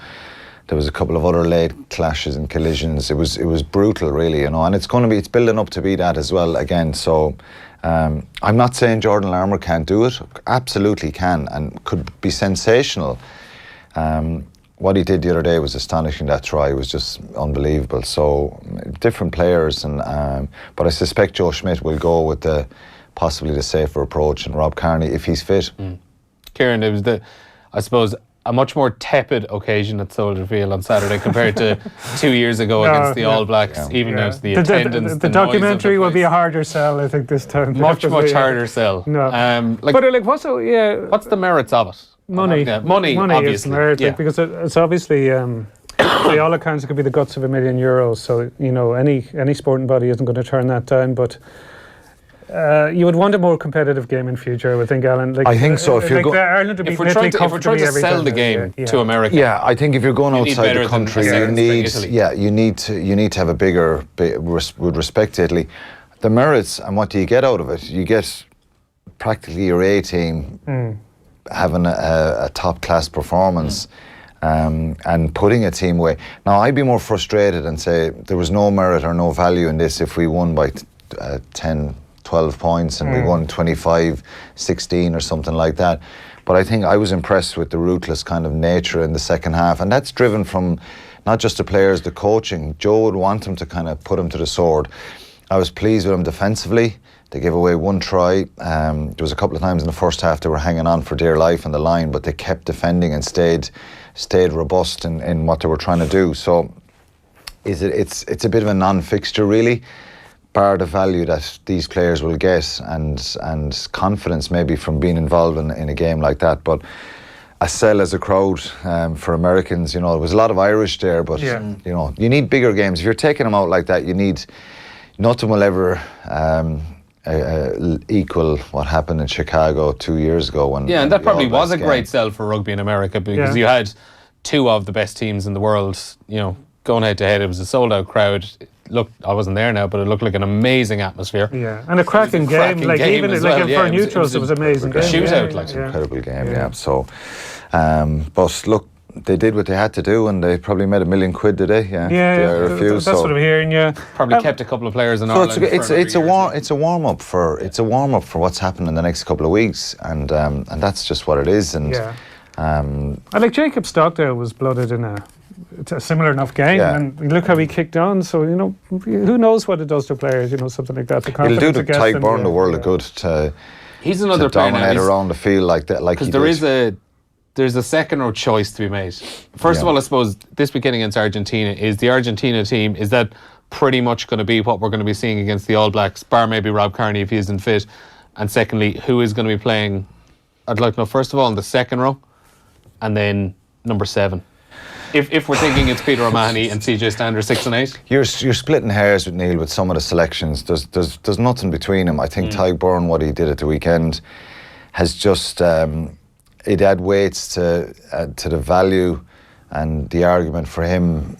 There was a couple of other late clashes and collisions. It was brutal, really, you know, and it's building up to be that as well again. So I'm not saying Jordan Larmour can't do it. Absolutely can, and could be sensational. What he did the other day was astonishing. That try was just unbelievable. So different players, and but I suspect Joe Schmidt will go with possibly the safer approach, and Rob Kearney if he's fit. Kieran, it was I suppose a much more tepid occasion at Soldier Field on Saturday compared to 2 years ago against the All Blacks. Even though the attendance, the documentary will be a harder sell, I think, this time. Much harder sell. No, but what's the merits of it? Money. Money, obviously. Is merit, because it's obviously, by all accounts, it could be the guts of €1 million. So, you know, any sporting body isn't going to turn that down. But you would want a more competitive game in future, I would think, Alan. I think so. If Ireland would be trying to sell the game to America, I think if you're going outside the country, you need to have a bigger, with respect to Italy, the merits and what do you get out of it? You get practically your A team. Having a top-class performance and putting a team away. Now, I'd be more frustrated and say there was no merit or no value in this if we won by 10, 12 points and we won 25-16 or something like that. But I think I was impressed with the ruthless kind of nature in the second half, and that's driven from not just the players, the coaching. Joe would want them to kind of put him to the sword. I was pleased with him defensively. They gave away one try. There was a couple of times in the first half they were hanging on for dear life on the line, but they kept defending and stayed robust in what they were trying to do. So it's a bit of a non-fixture, really, bar the value that these players will get and confidence maybe from being involved in a game like that. But a sell as a crowd for Americans, you know, there was a lot of Irish there, but you know, you need bigger games. If you're taking them out like that, you need, nothing will ever equal what happened in Chicago 2 years ago. And that probably was a great sell for rugby in America, because you had two of the best teams in the world, you know, going head to head. It was a sold out crowd. Looked, I wasn't there now, but it looked like an amazing atmosphere. Yeah, and a cracking game. Like game even well. For neutrals, it was amazing. A shootout, like incredible game. So, but look, they did what they had to do, and they probably made £1 million today. That's what I'm hearing. Probably kept a couple of players in Ireland. It's a warm up for what's happening in the next couple of weeks, and that's just what it is. And like Jacob Stockdale was blooded in a similar enough game, and look how he kicked on. So, you know, who knows what it does to players, you know, something like that. It'll do the Tyke Byrne the world of good to he's another player dominate around the field like that, like he did. There's a second row choice to be made. First of all, I suppose this weekend against Argentina, is the Argentina team, is that pretty much going to be what we're going to be seeing against the All Blacks, bar maybe Rob Kearney if he isn't fit? And secondly, who is going to be playing, I'd like to know first of all in the second row, and then number 7. If we're thinking it's Peter O'Mahony and CJ Stander 6 and 8, you're splitting hairs with Neil with some of the selections. There's nothing between them. I think Tyke Byrne, what he did at the weekend, has just it add weights to the value and the argument for him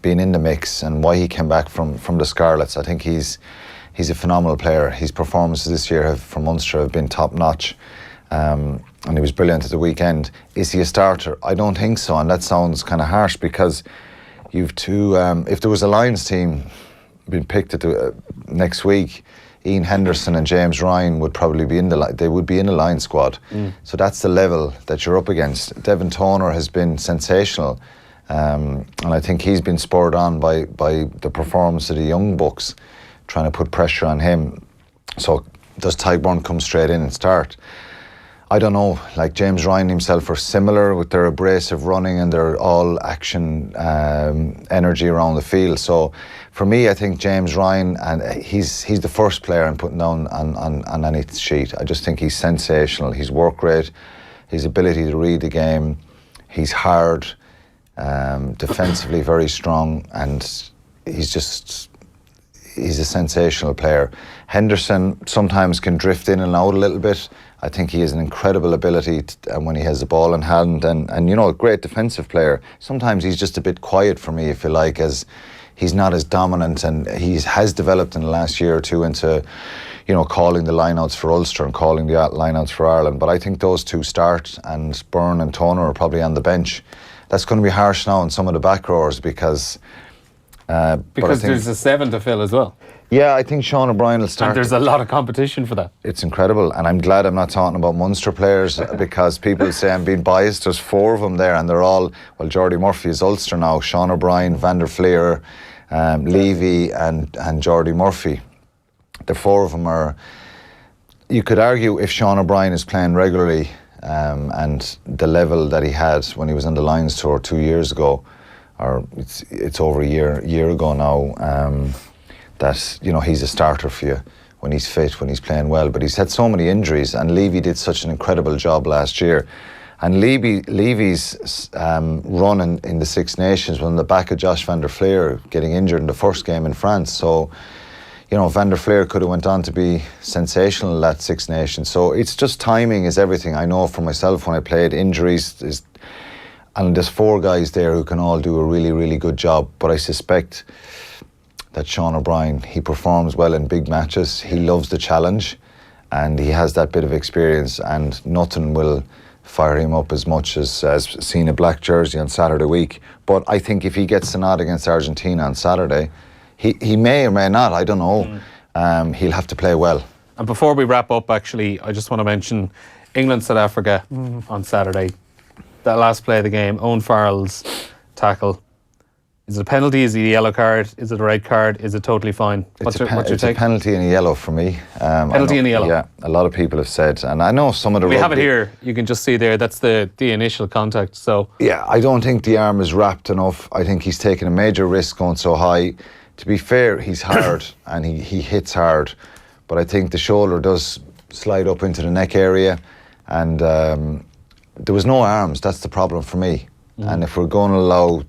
being in the mix and why he came back from the Scarlets. I think he's a phenomenal player. His performances this year for Munster have been top notch. And he was brilliant at the weekend. Is he a starter? I don't think so, and that sounds kind of harsh because you've two. If there was a Lions team been picked next week, Ian Henderson and James Ryan would probably be in the line squad. So that's the level that you're up against. Devin Toner has been sensational, and I think he's been spurred on by the performance of the young bucks, trying to put pressure on him. So does Tyburn come straight in and start? I don't know. Like James Ryan himself are similar with their abrasive running and their all action energy around the field. So for me, I think James Ryan, and he's the first player I'm putting down on any sheet. I just think he's sensational. His work rate, his ability to read the game, he's hard, defensively very strong, and he's a sensational player. Henderson sometimes can drift in and out a little bit. I think he has an incredible ability when he has the ball in hand, and a great defensive player. Sometimes he's just a bit quiet for me, if you like, as he's not as dominant, and he has developed in the last year or two into, calling the lineouts for Ulster and calling the lineouts for Ireland. But I think those two start, and Byrne and Toner are probably on the bench. That's going to be harsh now on some of the back rowers because there's a 7 to fill as well. Yeah, I think Sean O'Brien will start. And there's a lot of competition for that. It's incredible, and I'm glad I'm not talking about Munster players because people say I'm being biased. There's 4 of them there, and they're all, Jordy Murphy is Ulster now, Sean O'Brien, Van der Fleer, Levy and Jordy Murphy. The 4 of them are, you could argue if Sean O'Brien is playing regularly and the level that he had when he was on the Lions tour 2 years ago, or it's over a year ago now, that he's a starter for you when he's fit, when he's playing well. But he's had so many injuries, and Levy did such an incredible job last year. And Levy's run in the Six Nations was on the back of Josh Van der Fleer getting injured in the first game in France. So, Van der Fleer could have went on to be sensational at that Six Nations. So it's just timing is everything. I know for myself when I played, injuries and there's 4 guys there who can all do a really, really good job. But I suspect that Sean O'Brien, he performs well in big matches. He loves the challenge, and he has that bit of experience, and nothing will fire him up as much as seeing a black jersey on Saturday week. But I think if he gets the nod against Argentina on Saturday, he may or may not, I don't know. He'll have to play well. And before we wrap up, actually, I just want to mention England-South Africa on Saturday. That last play of the game, Owen Farrell's tackle. Is it a penalty? Is it a yellow card? Is it a red card? Is it totally fine? What's your take? It's a penalty and a yellow for me. Penalty and a yellow? Yeah, a lot of people have said, and I know some of the We have it here. You can just see there. That's the initial contact. So yeah, I don't think the arm is wrapped enough. I think he's taken a major risk going so high. To be fair, he's hard and he hits hard, but I think the shoulder does slide up into the neck area, and there was no arms. That's the problem for me. And if we're going to allow,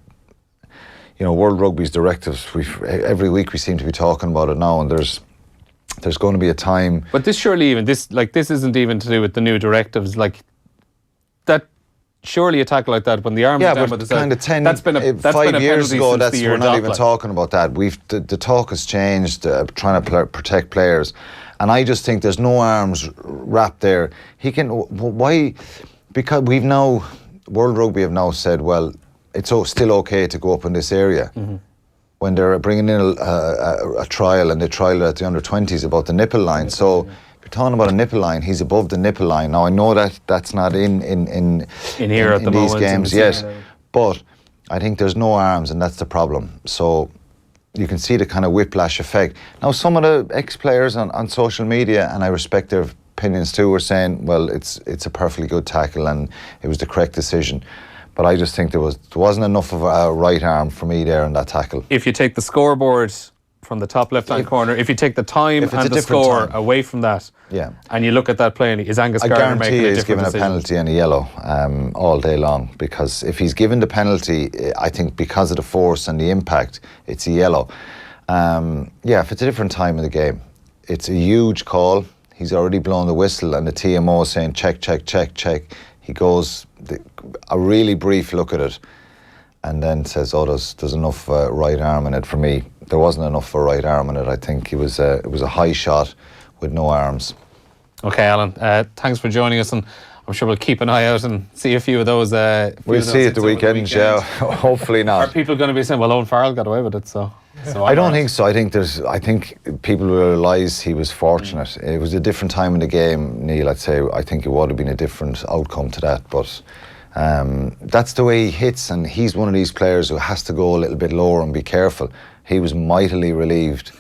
World Rugby's directives, every week we seem to be talking about it now, and there's going to be a time. But this surely this isn't even to do with the new directives, like that. Surely a tackle like that when the arm is down, but kind of 10. That's been 5 years ago. We're not even like. talking about that. The talk has changed, trying to protect players, and I just think there's no arms wrapped there. He can why? Because World Rugby have now said, well, it's still okay to go up in this area. When they're bringing in a trial, and they trial it at the under-20s about the nipple line. So if you're talking about a nipple line, he's above the nipple line. Now I know that's not in here at the these moment, games, yes, but I think there's no arms, and that's the problem. So you can see the kind of whiplash effect. Now some of the ex-players on social media, and I respect their opinions too, were saying, well, it's a perfectly good tackle and it was the correct decision. But I just think there wasn't enough of a right arm for me there in that tackle. If you take the scoreboard from the top left-hand corner, if you take the time and the score away from that, and you look at that play, is Angus Gardner making a different decision? I guarantee he's given a penalty and a yellow all day long, because if he's given the penalty, I think because of the force and the impact, it's a yellow. If it's a different time of the game, it's a huge call. He's already blown the whistle, and the TMO is saying check, check, check, check. He goes a really brief look at it, and then says, "Oh, there's enough right arm in it." For me, there wasn't enough for right arm in it. I think it was a high shot with no arms. Okay, Alan, thanks for joining us, and I'm sure we'll keep an eye out and see a few of those. We'll see at the weekend, yeah. Hopefully not. Are people going to be saying, well, Owen Farrell got away with it, so I don't think so. I think people will realise he was fortunate. It was a different time in the game, Neil. I'd say I think it would have been a different outcome to that, but that's the way he hits, and he's one of these players who has to go a little bit lower and be careful. He was mightily relieved.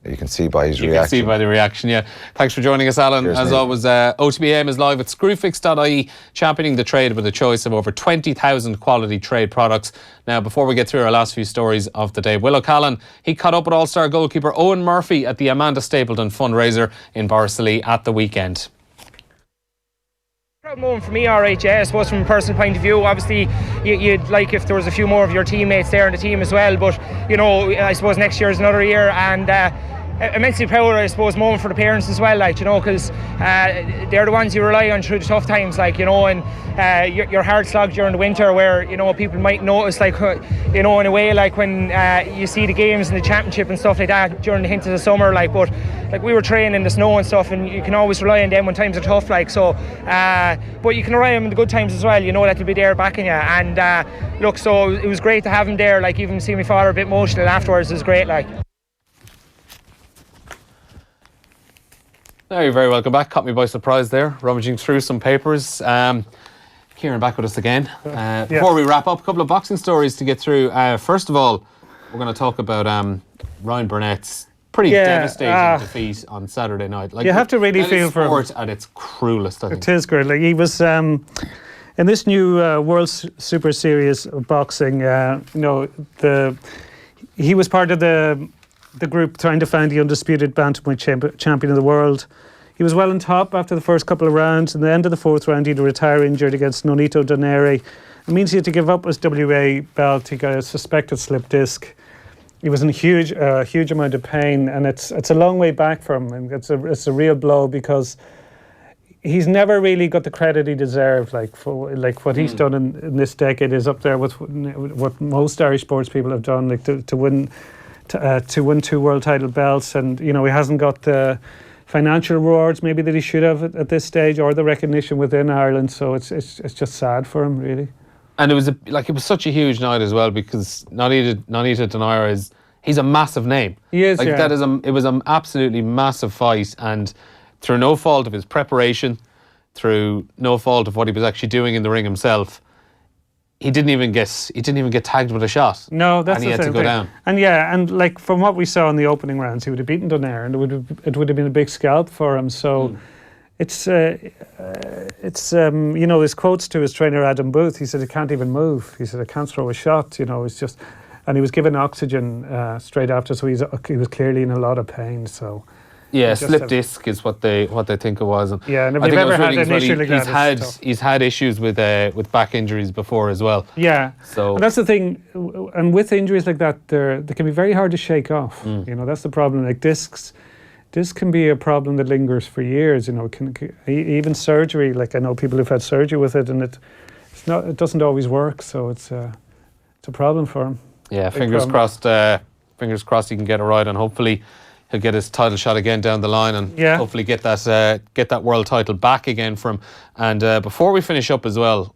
You can see by his reaction. You can see by the reaction, yeah. Thanks for joining us, Alan. Cheers, as Neil. Always, OTBAM is live at screwfix.ie, championing the trade with a choice of over 20,000 quality trade products. Now, before we get through our last few stories of the day, Will O'Callaghan, he caught up with All-Star goalkeeper Owen Murphy at the Amanda Stapleton fundraiser in Borrisoleigh at the weekend. Proud moment for me, RHA, I suppose, from a personal point of view. Obviously, you'd like if there was a few more of your teammates there in the team as well, but you know, I suppose next year is another year, and immensely proud, I suppose, moment for the parents as well, like, you know, because they're the ones you rely on through the tough times, like, you know, and you're hard slogged during the winter where, you know, people might notice, like, you know, in a way, like when you see the games and the championship and stuff like that during the hint of the summer, like, but like we were training in the snow and stuff, and you can always rely on them when times are tough, like, so but you can rely on them in the good times as well, you know, that they'll be there backing you, and look, so it was great to have him there, like, even seeing my father a bit emotional afterwards is great, like. No, you're very welcome back. Caught me by surprise there, rummaging through some papers. Kieran back with us again. Before we wrap up, a couple of boxing stories to get through. First of all, we're going to talk about Ryan Burnett's pretty devastating defeat on Saturday night. Like, you have to really feel for him. Sport at its cruelest, I think. It is great. Like, he was in this new World Super Series of boxing. You know, he was part of the group trying to find the undisputed bantamweight champion of the world. He was well on top after the first couple of rounds. In the end of the fourth round, he had to retire injured against Nonito Donaire. It means he had to give up his WA belt. He got a suspected slip disc. He was in huge amount of pain, and it's a long way back for him. And it's a real blow because he's never really got the credit he deserved. Like what he's done in this decade is up there with what most Irish sports people have done. Like to win 2 world title belts, and you know, he hasn't got the financial rewards maybe that he should have at this stage, or the recognition within Ireland. So it's just sad for him, really. And it was such a huge night as well, because Nonito Donaire he's a massive name. He is, like, yeah. It was an absolutely massive fight, and through no fault of his preparation, through no fault of what he was actually doing in the ring himself, he didn't even get tagged with a shot. No, that's and he the had to same go thing. down. And yeah, and like from what we saw in the opening rounds, he would have beaten Donaire, and it would have been a big scalp for him. So it's you know, his quotes to his trainer Adam Booth. He said he can't even move. He said I can't throw a shot. You know, it's just, and he was given oxygen straight after, so he was clearly in a lot of pain. So. Yeah, slip disc is what they think it was. And yeah, and if you've ever had an issue like that, he's had issues with back injuries before as well. Yeah, so and that's the thing. And with injuries like that, they can be very hard to shake off. You know, that's the problem. Like discs can be a problem that lingers for years. You know, even surgery. Like I know people who've had surgery with it, and it doesn't always work. So it's a problem for him. Yeah, fingers crossed. Fingers crossed he can get it right, and hopefully he'll get his title shot again down the line, and hopefully get that world title back again from. And before we finish up as well,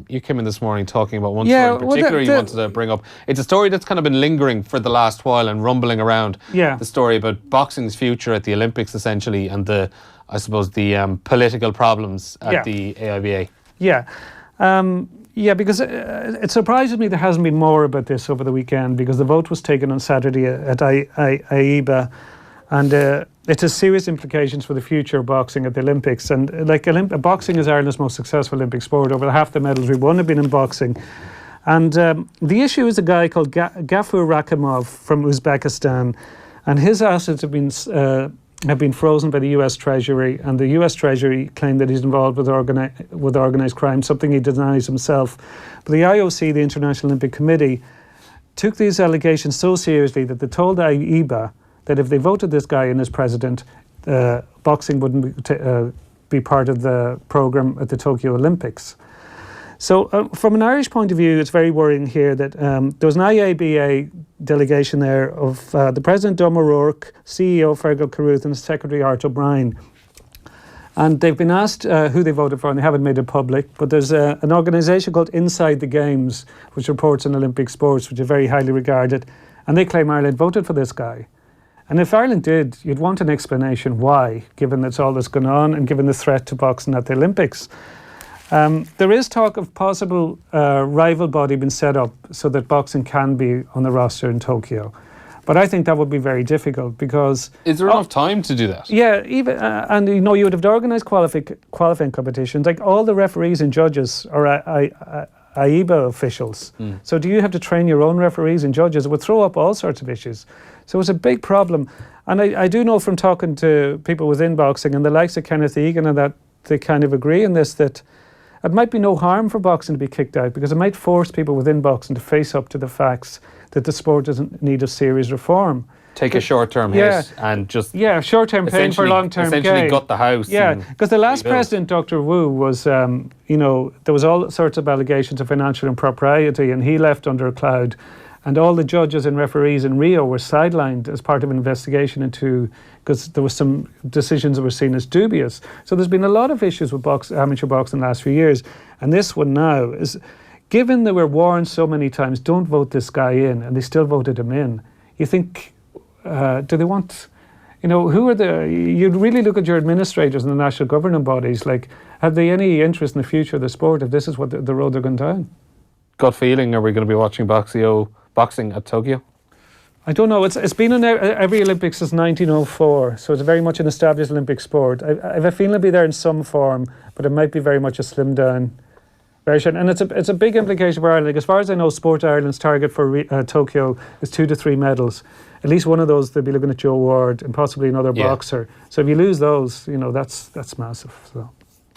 you came in this morning talking about one story in particular you wanted to bring up. It's a story that's kind of been lingering for the last while and rumbling around. Yeah. The story about boxing's future at the Olympics, essentially, and the political problems at the AIBA. Yeah. Yeah, because it surprises me there hasn't been more about this over the weekend, because the vote was taken on Saturday at Aviva, and it has serious implications for the future of boxing at the Olympics. And like boxing is Ireland's most successful Olympic sport. Over half the medals we won have been in boxing. And the issue is a guy called Gafur Rakhimov from Uzbekistan, and his assets have been frozen by the US Treasury, and the US Treasury claimed that he's involved with organised crime, something he denies himself. But the IOC, the International Olympic Committee, took these allegations so seriously that they told Aviva that if they voted this guy in as president, boxing wouldn't be part of the programme at the Tokyo Olympics. So from an Irish point of view, it's very worrying here that there was an IABA delegation there of the President Dom O'Rourke, CEO Fergal Carruth, and the Secretary Art O'Brien. And they've been asked who they voted for, and they haven't made it public. But there's an organisation called Inside the Games, which reports on Olympic sports, which is very highly regarded. And they claim Ireland voted for this guy. And if Ireland did, you'd want an explanation why, given that's all that's going on and given the threat to boxing at the Olympics. There is talk of possible rival body being set up so that boxing can be on the roster in Tokyo. But I think that would be very difficult because... Is there enough time to do that? Yeah, even and you know, you would have to organise qualifying competitions. Like all the referees and judges are Aviva officials. So do you have to train your own referees and judges? It would throw up all sorts of issues. So it's a big problem. And I do know from talking to people within boxing and the likes of Kenneth Egan and that they kind of agree on this, that it might be no harm for boxing to be kicked out because it might force people within boxing to face up to the facts that the sport doesn't need a serious reform. Take a short-term hit and just... Yeah, short-term pain for long-term gain. Essentially gut the house. Yeah, because the last president, Dr. Wu, was, you know, there was all sorts of allegations of financial impropriety and he left under a cloud. And all the judges and referees in Rio were sidelined as part of an investigation into, because there were some decisions that were seen as dubious. So there's been a lot of issues with amateur boxing in the last few years. And this one now is, given they were warned so many times, don't vote this guy in, and they still voted him in, you think, do they want, you know, who are you'd really look at your administrators and the national governing bodies, like, have they any interest in the future of the sport if this is what the road they're going down? Gut feeling, are we going to be watching boxing at Tokyo? I don't know. It's been in every Olympics since 1904, so it's very much an established Olympic sport. I have a feeling it'll be there in some form, but it might be very much a slimmed down version. And it's a big implication for Ireland. Like, as far as I know, Sport Ireland's target for Tokyo is 2 to 3 medals. At least one of those, they'll be looking at Joe Ward and possibly another boxer. So if you lose those, you know, that's massive. So.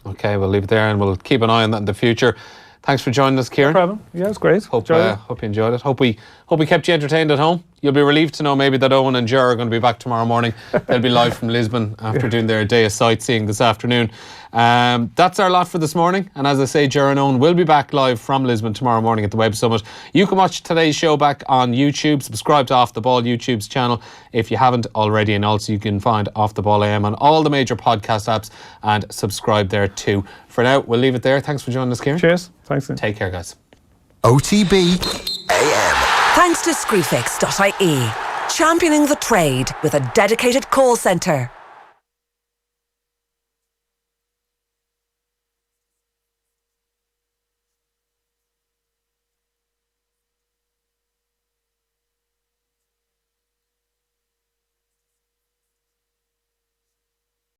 Okay, we'll leave it there and we'll keep an eye on that in the future. Thanks for joining us, Kieran. No problem. Yeah, it's great. Hope you enjoyed it. Hope we kept you entertained at home. You'll be relieved to know maybe that Owen and Ger are going to be back tomorrow morning. They'll be live from Lisbon after doing their day of sightseeing this afternoon. That's our lot for this morning. And as I say, Ger and Owen will be back live from Lisbon tomorrow morning at the Web Summit. You can watch today's show back on YouTube. Subscribe to Off the Ball YouTube's channel if you haven't already. And also you can find Off the Ball AM on all the major podcast apps and subscribe there too. For now, we'll leave it there. Thanks for joining us, Kieran. Cheers. Thanks. Take care, guys. OTB AM. Thanks to Screwfix.ie, championing the trade with a dedicated call centre.